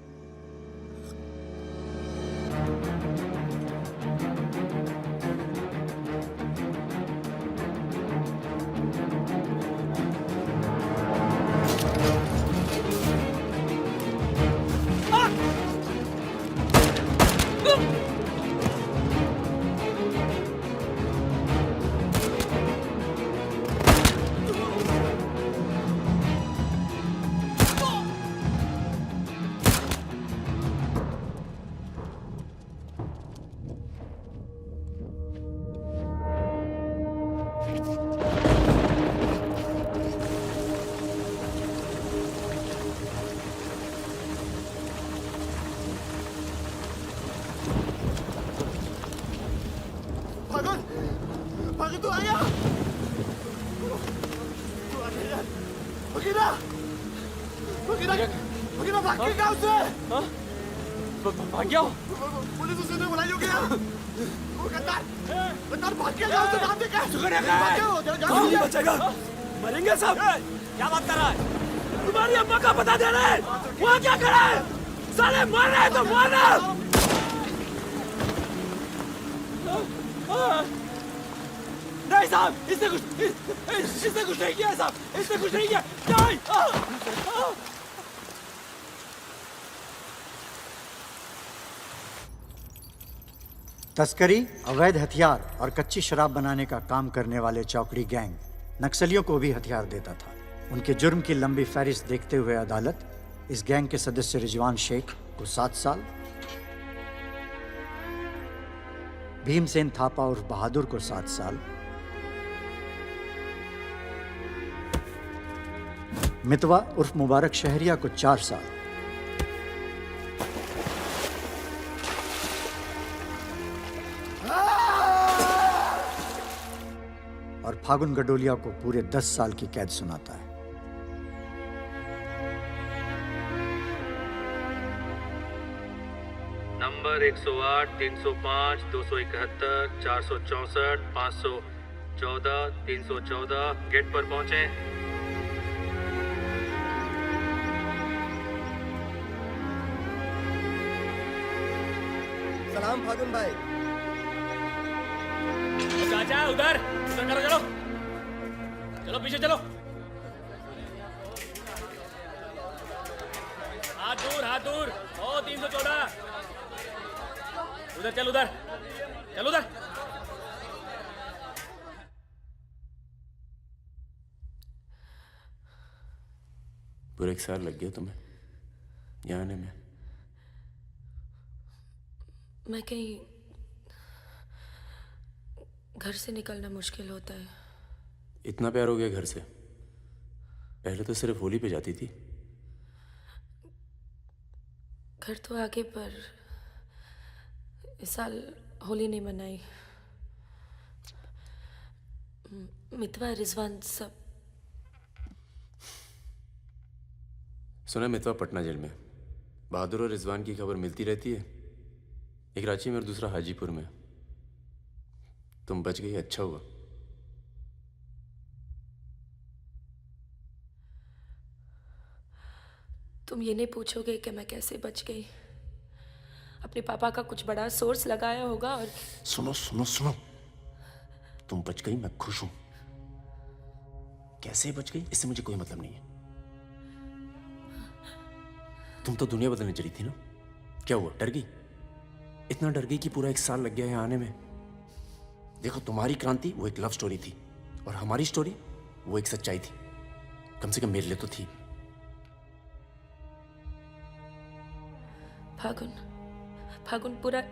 भाग गया पुलिस उसे ने बुलाई होगी यार। वो गद्दार भाग गया गांव से। नाम दे क्या? शुक्र है नहीं बचेगा। मरेंगे सब। क्या बात कर रहा है? तुम्हारी अम्मा का पता दे रहे हैं। वहाँ क्या कर रहा है? साले मर रहे हैं तो मारना। नहीं साहब, इसने कुछ नहीं किया साहब, इसने कुछ नहीं किया। नहीं। तस्करी, अवैध हथियार और कच्ची शराब बनाने का काम करने वाले चौकड़ी गैंग नक्सलियों को भी हथियार देता था। उनके जुर्म की लंबी फहरिस्त देखते हुए अदालत इस गैंग के सदस्य रिजवान शेख को 7 साल, भीमसेन थापा उर्फ बहादुर को 7 साल, मितवा उर्फ मुबारक शहरिया को 4 साल और फागुन गडोलिया को पूरे 10 साल की कैद सुनाता है। नंबर 108, 305, 271, 464, 514, 314 गेट पर पहुंचे। सलाम फागुन भाई। चाचा उधर करो, चलो चलो पीछे चलो। हाथ दूर। ओ 314 उधर चल, उधर। पूरे 1 साल लग गया तुम्हें यहाँ आने में? मैं कहीं घर से निकलना मुश्किल होता है। इतना प्यार हो गया घर से? पहले तो सिर्फ होली पे जाती थी। घर तो आगे, पर इस साल होली नहीं मनाई। मितवा, रिजवान सुना मितवा पटना जेल में। बहादुर और रिजवान की खबर मिलती रहती है, एक रांची में और दूसरा हाजीपुर में। तुम बच गई, अच्छा हुआ। तुम ये नहीं पूछोगे कि मैं कैसे बच गई। अपने पापा का कुछ बड़ा सोर्स लगाया होगा और सुनो सुनो सुनो, तुम बच गई, मैं खुश हूं। कैसे बच गई इससे मुझे कोई मतलब नहीं है। तुम तो दुनिया बदलने चली थी ना, क्या हुआ, डर गई? इतना डर गई कि पूरा 1 साल लग गया यहाँ आने में। देखो, तुम्हारी क्रांति वो एक लव स्टोरी थी और हमारी स्टोरी वो एक सच्चाई थी। कम से कम मेरे लिए तो थी। फागुन पूरा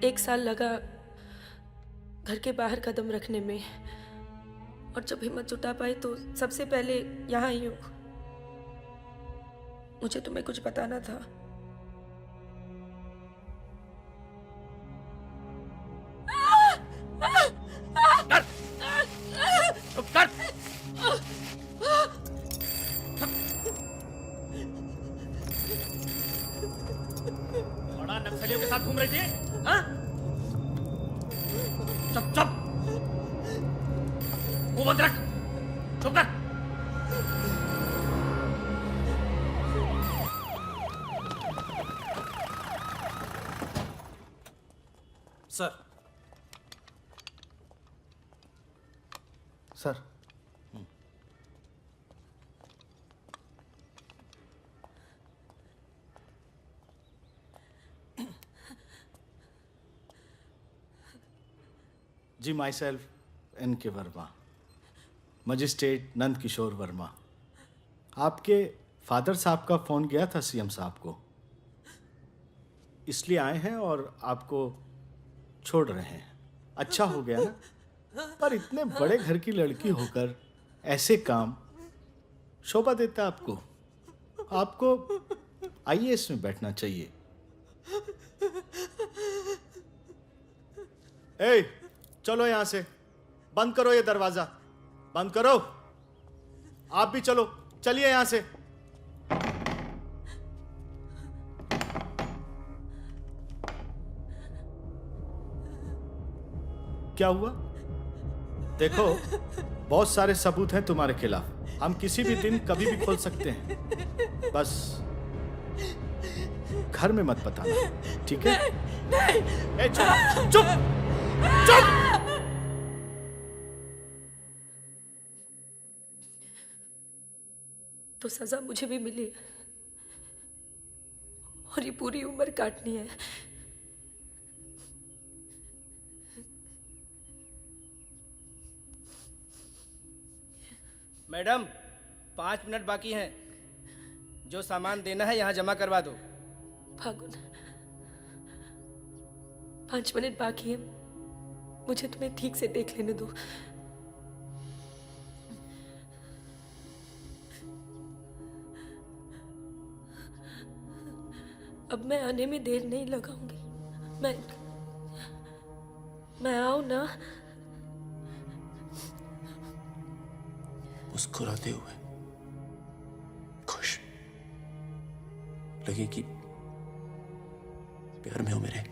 1 साल लगा घर के बाहर कदम रखने में, और जब हिम्मत जुटा पाई तो सबसे पहले यहाँ आई हूँ। मुझे तुम्हें कुछ बताना था। बड़ा नक्सलियों के साथ घूम रही थी, हाँ? चुप चुप, मुंह बंद रख, चुप कर। सर। सर। जी, myself N.K. Verma, magistrate Nand Kishore Verma. आपके फादर साहब का फ़ोन गया था सीएम साहब को, इसलिए आए हैं और आपको छोड़ रहे हैं। अच्छा हो गया ना, पर इतने बड़े घर की लड़की होकर ऐसे काम शोभा देता आपको। आपको IAS में बैठना चाहिए। ए, चलो यहां से, बंद करो ये दरवाजा, बंद करो। आप भी चलो, चलिए यहां से। क्या हुआ? देखो, बहुत सारे सबूत हैं तुम्हारे खिलाफ। हम किसी भी दिन कभी भी खोल सकते हैं। बस घर में मत बताना, ठीक है? ए, चुप चुप चुप। तो सजा मुझे भी मिली है और ये पूरी उम्र काटनी है। मैडम, 5 मिनट बाकी हैं। जो सामान देना है यहाँ जमा करवा दो। फागुन, 5 मिनट बाकी है, मुझे तुम्हें ठीक से देख लेने दो। अब मैं आने में देर नहीं लगाऊंगी। मैं आऊं ना? मुस्कुराते हुए, खुश, लगे कि प्यार में हो मेरे।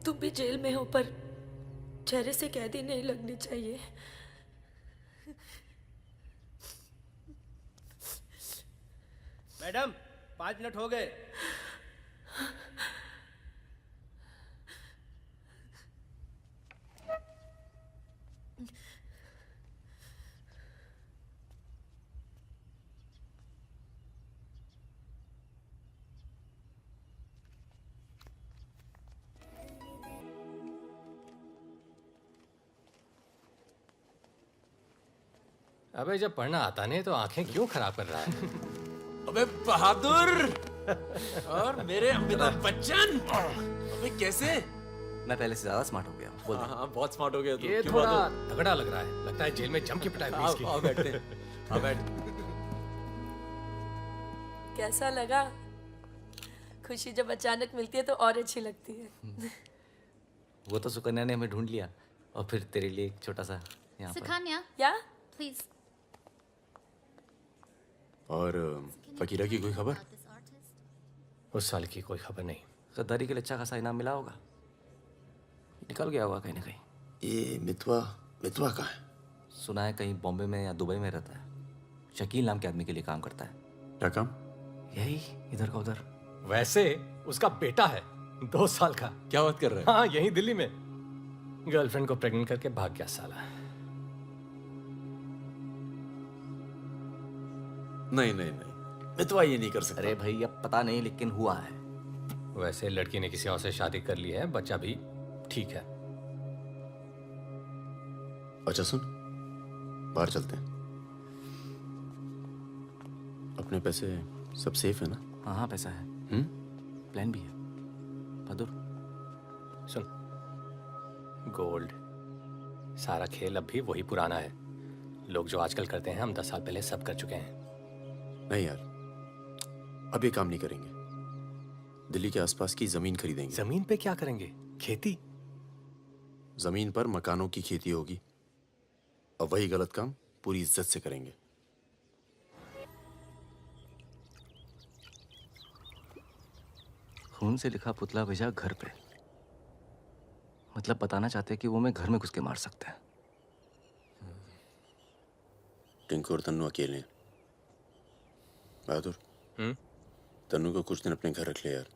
तुम भी जेल में हो, पर चेहरे से कैदी नहीं लगनी चाहिए। मैडम, 5 मिनट हो गए। अबे जब पढ़ना आता नहीं तो आंखें क्यों खराब कर रहा है? अबे बहादुर और मेरे अमिताभ बच्चन, अबे कैसे? मैं पहले से ज्यादा स्मार्ट हो गया। बोल दे। हाँ, बहुत स्मार्ट हो गया तू। ये क्यों थोड़ा बहादुर? तगड़ा लग रहा है, लगता है जेल में जम के पिटाई हुई इसकी। आओ बैठते हैं, आओ बैठ। कैसा लगा? खुशी जब अचानक मिलती है तो और अच्छी लगती है। वो तो सुकन्या ने हमें ढूंढ लिया और फिर तेरे लिए एक छोटा सा यहाँ पर। सुकन्या, या प्लीज। और फकीरा की कोई खबर? उस साल की कोई खबर नहीं। गद्दारी के लिए अच्छा खासा इनाम मिला होगा, निकल गया होगा कहीं ना कहीं। ये मितवा मितवा कहाँ है? सुना है कहीं बॉम्बे में या दुबई में रहता है। शकील नाम के आदमी के लिए काम करता है। क्या काम? यही इधर का उधर। वैसे उसका बेटा है 2 साल का। क्या बात कर रहे हैं? हाँ, यहीं दिल्ली में गर्लफ्रेंड को प्रेग्नेंट करके भाग गया साला। नहीं नहीं नहीं, मितवा ये नहीं कर सकता। अरे भाई अब पता नहीं, लेकिन हुआ है। वैसे लड़की ने किसी और से शादी कर ली है, बच्चा भी ठीक है। अच्छा सुन, बाहर चलते हैं। अपने पैसे सब सेफ है ना? हाँ हाँ, पैसा है। प्लान भी है। बहादुर सुन, गोल्ड सारा खेल अब भी वही पुराना है। लोग जो आजकल करते हैं, हम 10 साल पहले सब कर चुके हैं। नहीं यार, अब ये काम नहीं करेंगे। दिल्ली के आसपास की जमीन खरीदेंगे। जमीन पे क्या करेंगे? खेती? जमीन पर मकानों की खेती होगी, और वही गलत काम पूरी इज्जत से करेंगे। खून से लिखा पुतला भेजा घर पे, मतलब बताना चाहते कि वो मैं घर में घुस के मार सकते हैं। टिंकू और तन्नू अकेले हैं। बहादुर, तन्नू को कुछ दिन अपने घर रख ले यार।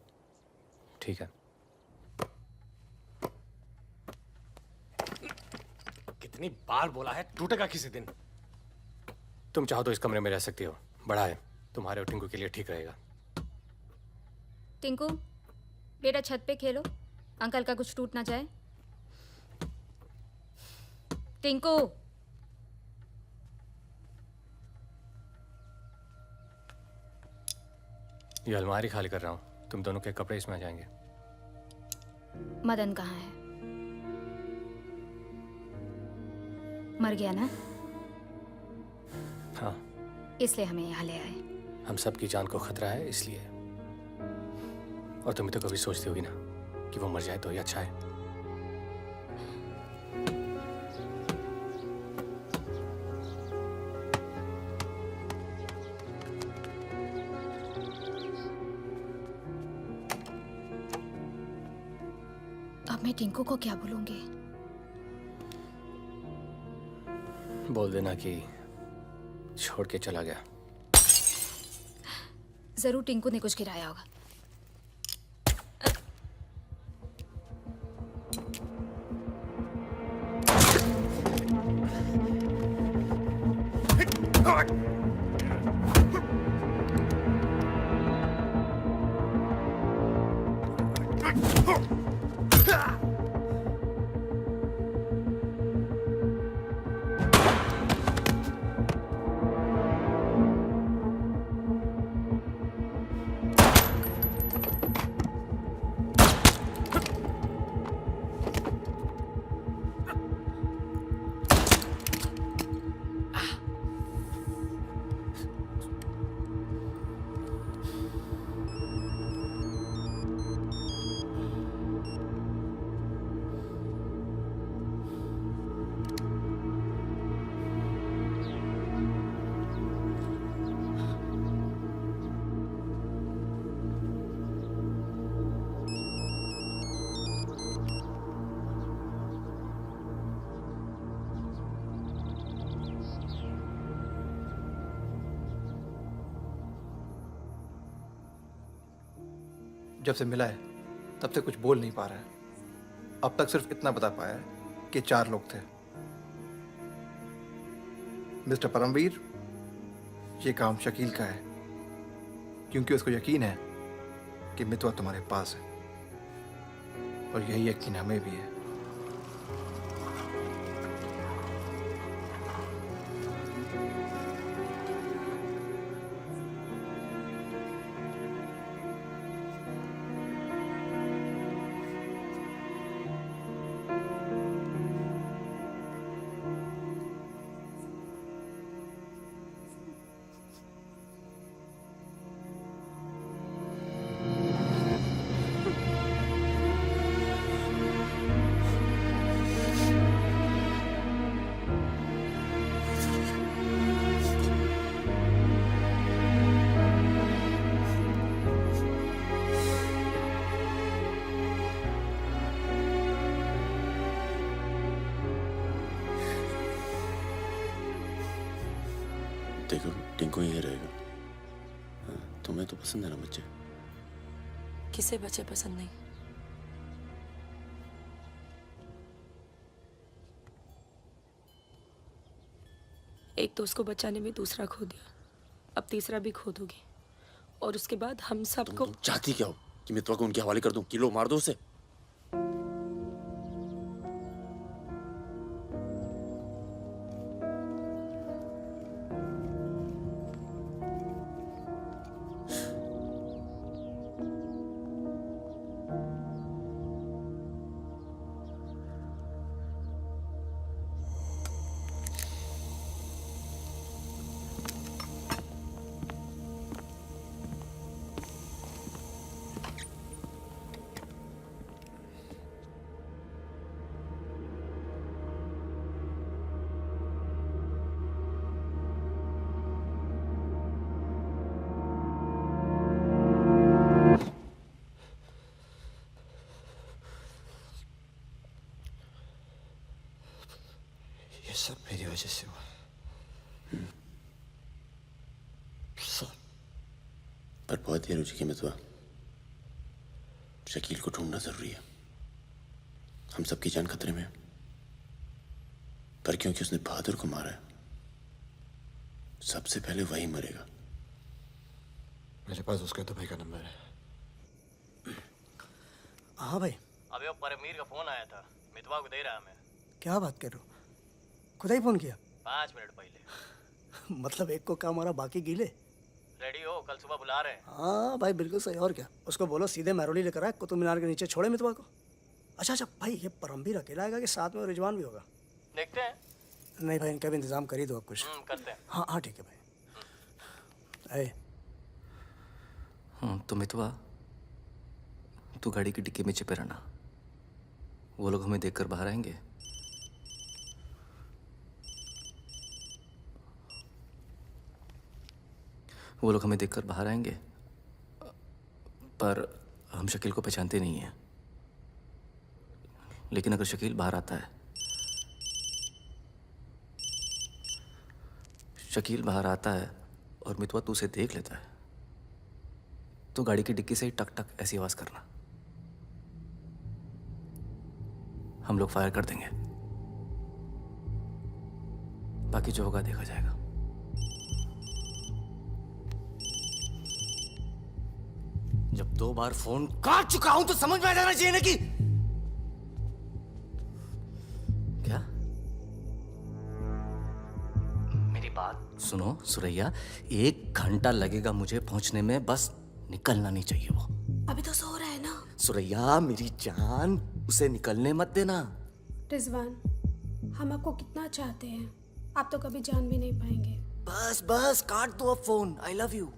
ठीक है। कितनी बार बोला है, टूटेगा किसी दिन। तुम चाहो तो इस कमरे में रह सकती हो, बड़ा है, तुम्हारे और टिंकू के लिए ठीक रहेगा। टिंकू बेटा, छत पे खेलो, अंकल का कुछ टूट ना जाए। टिंकू, ये अलमारी खाली कर रहा हूँ, तुम दोनों के कपड़े इसमें आ जाएंगे। मदन कहाँ है? मर गया ना? हाँ, इसलिए हमें यहाँ ले आए। हम सबकी जान को खतरा है इसलिए। और तुम तो कभी सोचती होगी ना कि वो मर जाए तो ही अच्छा है। अब मैं टिंकू को क्या बोलूंगी? बोल देना कि छोड़ के चला गया। जरूर टिंकू ने कुछ गिराया होगा। जब से मिला है तब से कुछ बोल नहीं पा रहा है। अब तक सिर्फ इतना बता पाया है कि 4 लोग थे। मिस्टर परमवीर, ये काम शकील का है, क्योंकि उसको यकीन है कि मितवा तुम्हारे पास है, और यही यकीन हमें भी है। देखो टिंकू यहीं रहेगा। हाँ, तुम्हें तो पसंद है ना बच्चे? किसे बच्चे पसंद नहीं? एक तो उसको बचाने में दूसरा खो दिया, अब तीसरा भी खो दोगी, और उसके बाद हम सबको। तुम चाहती क्या हो कि मितवा को उनके हवाले कर दूं? किलो मार दो उसे। ये सब मेरी वजह से हुआ। सब। पर बहुत देर हो चुकी है मितवा। शकील को ढूंढना जरूरी है। हम सबकी जान खतरे में है। पर क्योंकि उसने बहादुर को मारा है, सबसे पहले वही मरेगा। मेरे पास उसका तो भाई का नंबर है। हाँ भाई। अबे वो परमीर का फोन आया था, मितवा को दे रहा मैं। क्या बात कर रहे हो? खुदा ही फोन किया? 5 मिनट पहले। मतलब एक को काम हमारा बाकी गीले। रेडी हो, कल सुबह बुला रहे हैं। हाँ भाई बिल्कुल सही। और क्या, उसको बोलो सीधे महरौली लेकर आए, कुतुब मीनार के नीचे छोड़े मितवा को। अच्छा भाई, ये परमवीर अकेला आएगा कि साथ में रिजवान भी होगा? देखते हैं। नहीं भाई, इनका भी इंतजाम कर ही दो आप कुछ। करते हैं। हाँ हाँ ठीक है भाई। तो मितवा, तू गाड़ी की डिक्की में छिपे रहना। वो लोग हमें देखकर बाहर आएंगे। वो लोग हमें देखकर बाहर आएंगे, पर हम शकील को पहचानते नहीं हैं। लेकिन अगर शकील बाहर आता है, शकील बाहर आता है और मितवा तू उसे देख लेता है, तो गाड़ी की डिक्की से ही टक टक ऐसी आवाज करना। हम लोग फायर कर देंगे, बाकी जो होगा देखा जाएगा। जब 2 बार फोन काट चुका हूं तो समझ में आ जाना चाहिए ना कि क्या। मेरी बात सुनो सुरैया, 1 घंटा लगेगा मुझे पहुंचने में, बस निकलना नहीं चाहिए वो। अभी तो सो रहा है ना। सुरैया मेरी जान, उसे निकलने मत देना। रिजवान, हम आपको कितना चाहते हैं, आप तो कभी जान भी नहीं पाएंगे। बस बस काट दो अब फोन। I love you.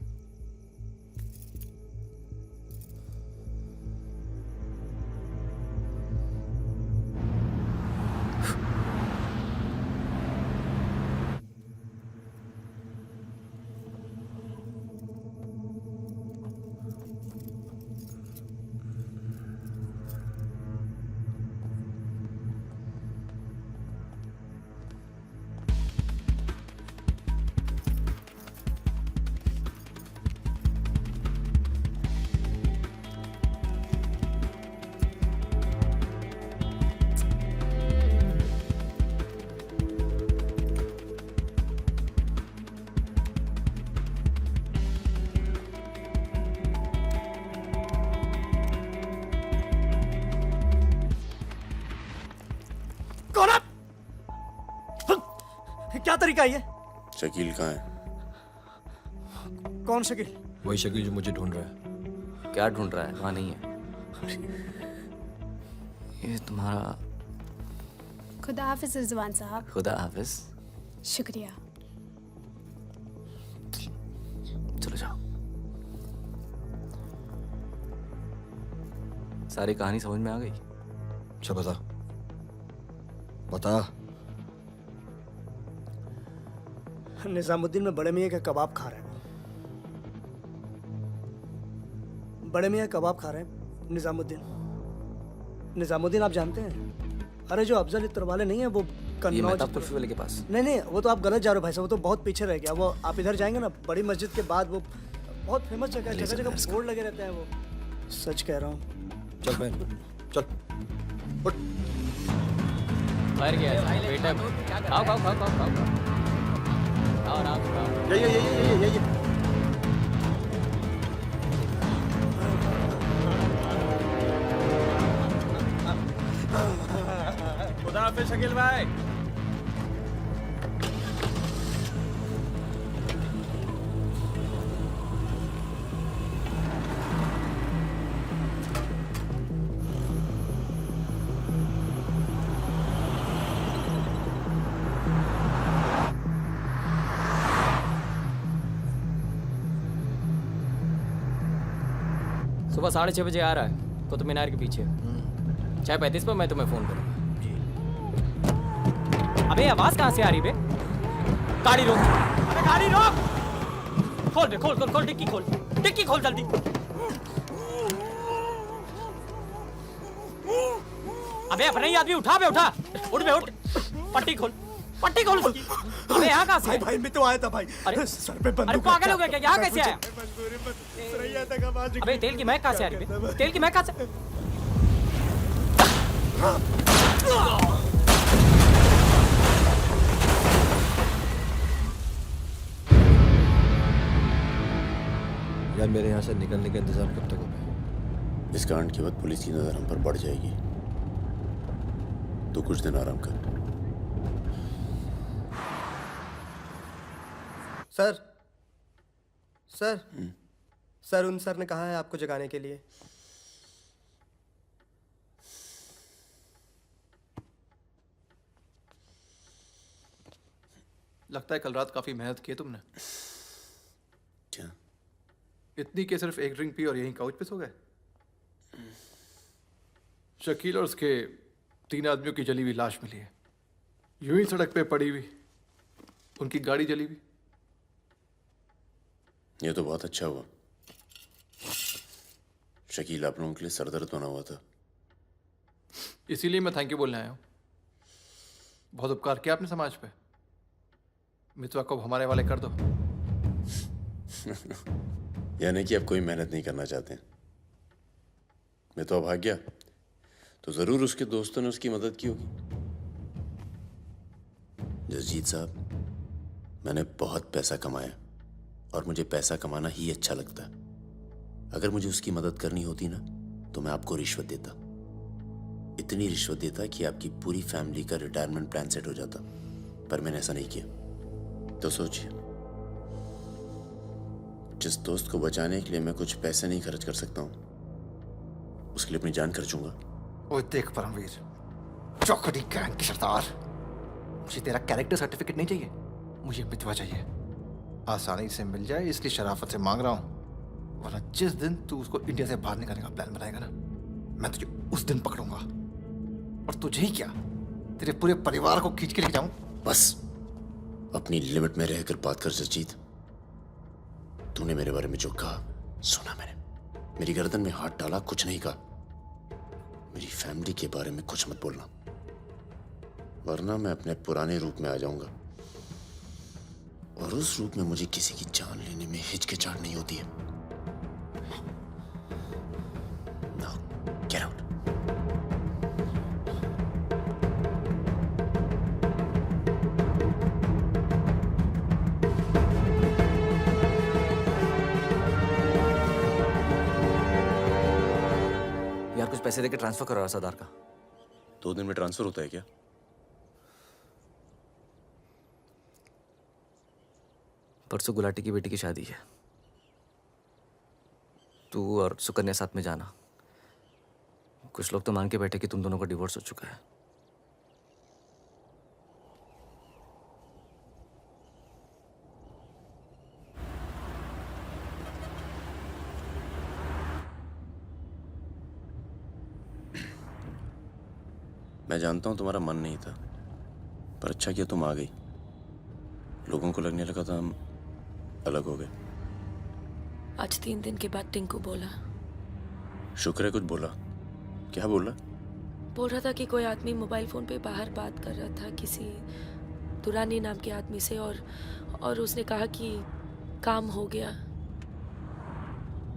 क्या तरीका है ये? शकील कहाँ है? कौन शकील? वही शकील जो मुझे ढूंढ रहा है। क्या ढूंढ रहा है? वहां नहीं है। ये तुम्हारा। खुदा हाफिज रिजवान साहब। खुदा हाफिज। शुक्रिया। चलो जाओ। सारी कहानी समझ में आ गई? अच्छा बता बता। निजामुद्दीन में बड़े मियाँ का कबाब खा रहे हैं। बड़े मियाँ कबाब खा रहे हैं निजामुद्दीन। निजामुद्दीन आप जानते हैं? अरे जो अफजल इत्र वाले नहीं है, वो ये मेहताब कुल्फी वाले के पास। नहीं नहीं, वो तो आप गलत जा रहे हो भाई साहब, वो तो बहुत पीछे रह गया। वो आप इधर जाएंगे ना, बड़ी मस्जिद के बाद वो बहुत फेमस जगह है, जगह जगह बोर्ड लगे रहते हैं वो। सच कह रहा हूँ। चल बहन चल। बाहर गया है बेटा। खाओ खाओ खाओ खाओ खाओ खाओ आराम से खाओ। ये खुदा हाफिज शकील भाई। सुबह 6:30 बजे आ रहा है कुतुब मीनार के पीछे। 6:35 पर मैं तुम्हें फोन करूँगा। अबे आवाज कहाँ से आ रही बे? गाड़ी रोक, अबे गाड़ी रोक। खोल बे, खोल खोल खोल, डिक्की खोल, डिक्की खोल जल्दी। अबे अपना ही आदमी उठा बे, उठा, उठ बे उठ। पट्टी खोल, पट्टी खोल उसकी। अबे यहाँ कहाँ से? भाई मैं तो आया था भाई। अरे सर पे बंदूक। अरे पागल हो गया क्या? यहाँ कैसे आया? अबे अबे तेल की महक कहाँ से आ रही है? तेल की महक कहाँ से? यार मेरे यहाँ से निकलने का इंतजाम कब तक होगा? इस कांड के बाद पुलिस की नजर हम पर बढ़ जाएगी। तो कुछ दिन आराम कर। सर सर सर उन सर ने कहा है आपको जगाने के लिए। लगता है कल रात काफी मेहनत की है तुमने। क्या? इतनी कि सिर्फ एक ड्रिंक पी और यहीं काउच पे सो गए? शकील और उसके 3 आदमियों की जली हुई लाश मिली है, यूं ही सड़क पे पड़ी हुई। उनकी गाड़ी जली हुई। ये तो बहुत अच्छा हुआ। शकील आप लोगों के लिए सरदर्द बना हुआ था। इसीलिए मैं थैंक यू बोलने आया हूँ। बहुत उपकार किया आपने समाज पे। मितवा को हमारे वाले कर दो। यानी कि अब कोई मेहनत नहीं करना चाहते। मैं तो भाग गया तो जरूर उसके दोस्तों ने उसकी मदद की होगी। जसजीत साहब, मैंने बहुत पैसा कमाया और मुझे पैसा कमाना ही अच्छा लगता है। अगर मुझे उसकी मदद करनी होती ना तो मैं आपको रिश्वत देता, इतनी रिश्वत देता कि आपकी पूरी फैमिली का रिटायरमेंट प्लान सेट हो जाता। पर मैंने ऐसा नहीं किया। तो सोचिए, जिस दोस्त को बचाने के लिए मैं कुछ पैसे नहीं खर्च कर सकता हूं, उसके लिए अपनी जान खर्चूंगा। ओए देख परमवीर, चौकड़ी गैंग की सरदार, मुझे तेरा कैरेक्टर सर्टिफिकेट नहीं चाहिए, मुझे मितवा चाहिए। आसानी से मिल जाए इसलिए शराफत से मांग रहा हूं, वरना जिस दिन तू उसको इंडिया से बाहर निकालने का प्लान बनाएगा ना, मैं तुझे उस दिन पकड़ूंगा। और तुझे ही क्या, तेरे पूरे परिवार को खींच के लेके जाऊं। बस अपनी लिमिट में रहकर बात कर जसजीत। तूने मेरे बारे में जो कहा सुना मैंने, मेरी गर्दन में हाथ डाला, कुछ नहीं कहा। मेरी फैमिली के बारे में कुछ मत बोलना, वरना मैं अपने पुराने रूप में आ जाऊंगा और उस रूप में मुझे किसी की जान लेने में हिचकिचाहट नहीं होती है। Now, get out. यार कुछ पैसे देके ट्रांसफर करो सरदार का। 2 दिन में ट्रांसफर होता है क्या? परसों गुलाटी की बेटी की शादी है, तू और सुकन्या साथ में जाना। कुछ लोग तो मान के बैठे कि तुम दोनों का डिवोर्स हो चुका है। मैं जानता हूं तुम्हारा मन नहीं था, पर अच्छा किया तुम आ गई। लोगों को लगने लगा था हम अलग हो गए। आज 3 दिन के बाद टिंकू बोला। शुक्र है कुछ बोला। क्या बोला? बोल रहा था कि कोई आदमी मोबाइल फोन पे बाहर बात कर रहा था किसी दुरानी नाम के आदमी से, और उसने कहा कि काम हो गया।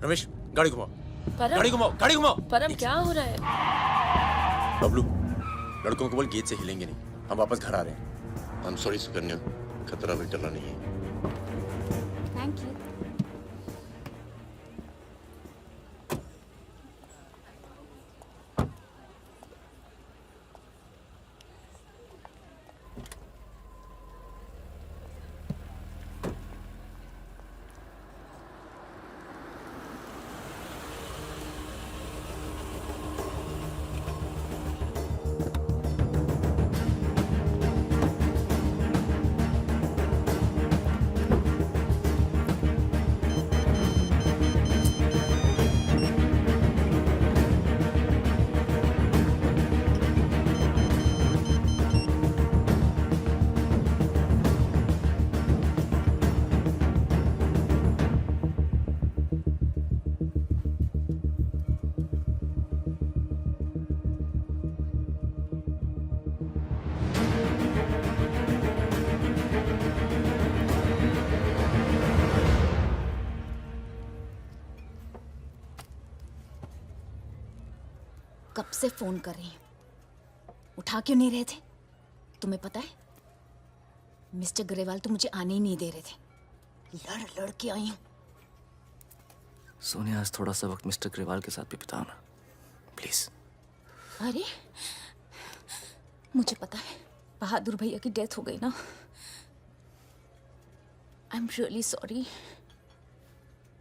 रमेश गाड़ी घुमाओ, परम, गाड़ी घुमाओ, गाड़ी घुमाओ। परम क्या हो रहा है? बबलू, लड़कों को बोल गेट से हिलेंगे नहीं, हम वापस घर आ रहे हैं। आई एम सॉरी सुकन्या, खतरा भी टला नहीं है। Thank you. कब से फोन कर रही हूँ, उठा क्यों नहीं रहे थे? तुम्हें पता है मिस्टर ग्रेवाल तो मुझे आने ही नहीं दे रहे थे, लड़ लड़ के आई हूँ। सोनिया, आज थोड़ा सा वक्त मिस्टर ग्रेवाल के साथ भी बिताओ ना, प्लीज। अरे मुझे पता है बहादुर भैया की डेथ हो गई ना। I am really sorry,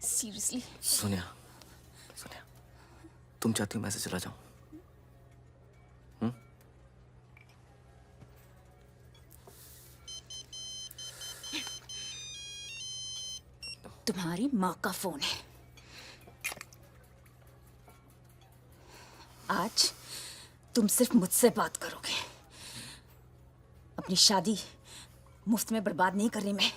seriously. Sonia, Sonia, तुम चाहती हो मैं से चला जाऊं? तुम्हारी माँ का फोन है। आज तुम सिर्फ मुझसे बात करोगे। अपनी शादी मुफ्त में बर्बाद नहीं कर रही मैं।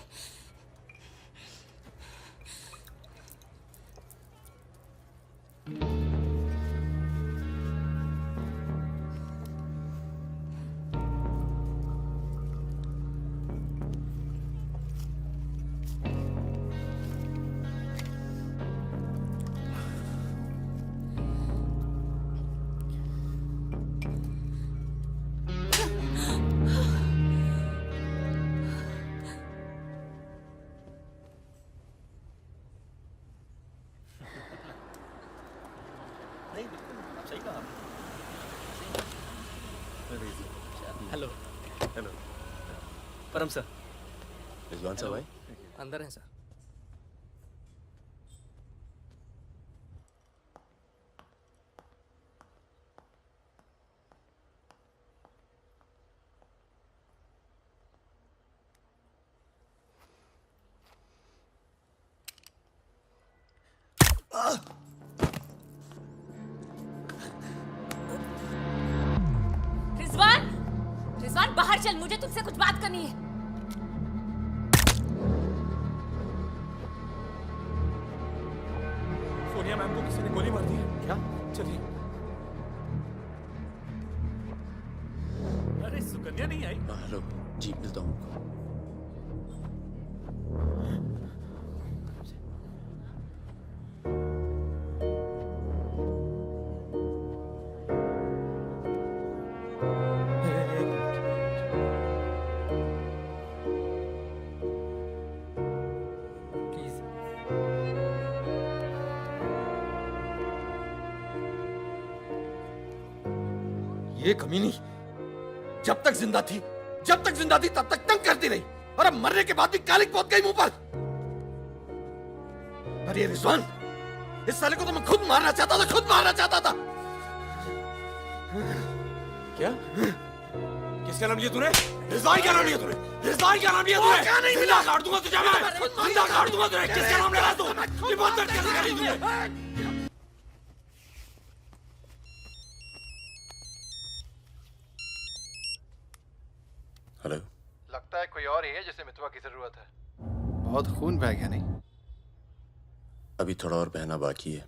हेलो हेलो परम सर। रिजवान साहब आए? अंदर हैं सर। रिजवान, रिजवान बाहर चल, मुझे तुझसे कुछ बात करनी है। सोनिया मैम को किसी ने गोली मार दी है। क्या? चलिए। अरे सुकन्या नहीं आई? हेलो जी, मिलता हूँ। ये कमीनी जब तक जिंदा थी तब तक तंग करती रही, और अब मरने के बाद भी कालिक पहुंच गई मुंह पर। पर ये रिजवान, इस साले को तो मैं खुद मारना चाहता था। क्या? किसका नाम लिया तूने? रिजवान क्या नाम लिया तूने? क्या नहीं मिला? काट दूंगा तुझे मैं, जिंदा काट दूंगा तुझे। किसका नाम ले रहा तू? ये बहुत दर्द कैसे करी तूने? हेलो, लगता है कोई और ही है जिसे मितवा की जरूरत है। बहुत खून बह गया नहीं? अभी थोड़ा और बहना बाकी है।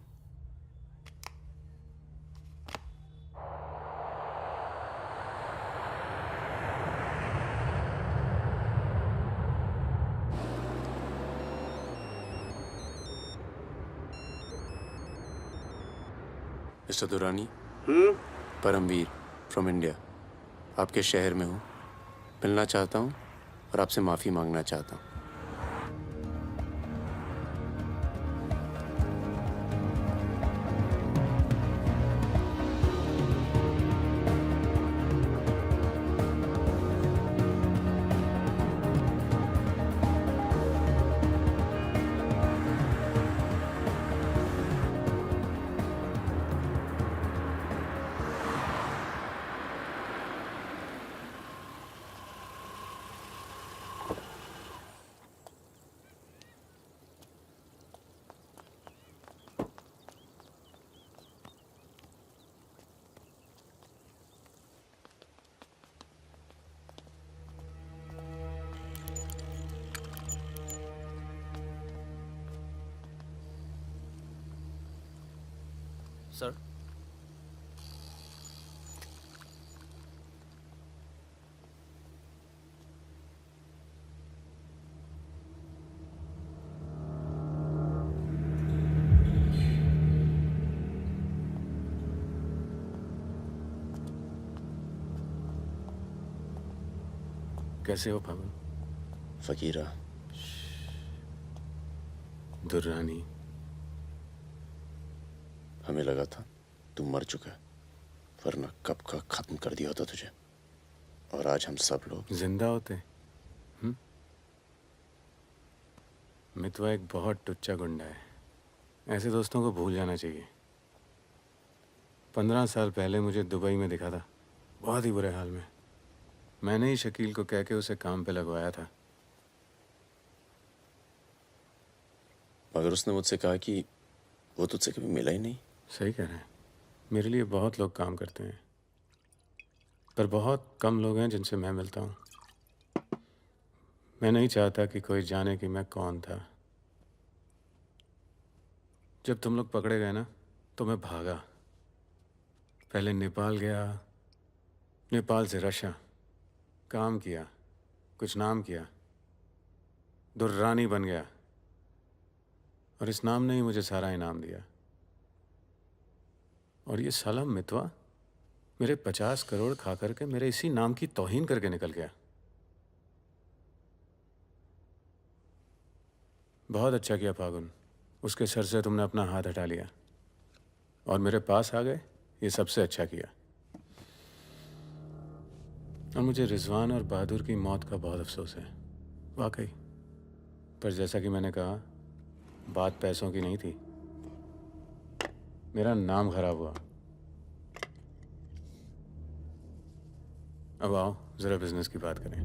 Mister Durrani, Paramvir from India, आपके शहर में हूँ, मिलना चाहता हूँ और आपसे माफ़ी मांगना चाहता हूँ। सर, कैसे हो फागुन? फकीरा, दुर्रानी, हमें लगा था तू मर चुका है, वरना कब का खत्म कर दिया होता तुझे। और आज हम सब लोग जिंदा होते। मितवा एक बहुत टुच्चा गुंडा है, ऐसे दोस्तों को भूल जाना चाहिए। 15 साल पहले मुझे दुबई में दिखा था, बहुत ही बुरे हाल में। मैंने ही शकील को कह के उसे काम पे लगवाया था। मगर उसने मुझसे कहा कि वो तुझसे कभी मिला ही नहीं। सही कह रहे हैं, मेरे लिए बहुत लोग काम करते हैं, पर बहुत कम लोग हैं जिनसे मैं मिलता हूँ। मैं नहीं चाहता कि कोई जाने कि मैं कौन था। जब तुम लोग पकड़े गए ना, तो मैं भागा। पहले नेपाल गया, नेपाल से रशिया, काम किया, कुछ नाम किया, दुर्रानी बन गया, और इस नाम ने ही मुझे सारा इनाम दिया। और ये साला मितवा मेरे 50 करोड़ खा करके मेरे इसी नाम की तौहीन करके निकल गया। बहुत अच्छा किया फागुन, उसके सर से तुमने अपना हाथ हटा लिया और मेरे पास आ गए, ये सबसे अच्छा किया। और मुझे रिजवान और बहादुर की मौत का बहुत अफसोस है, वाकई। पर जैसा कि मैंने कहा, बात पैसों की नहीं थी, मेरा नाम खराब हुआ। अब आओ जरा बिजनेस की बात करें।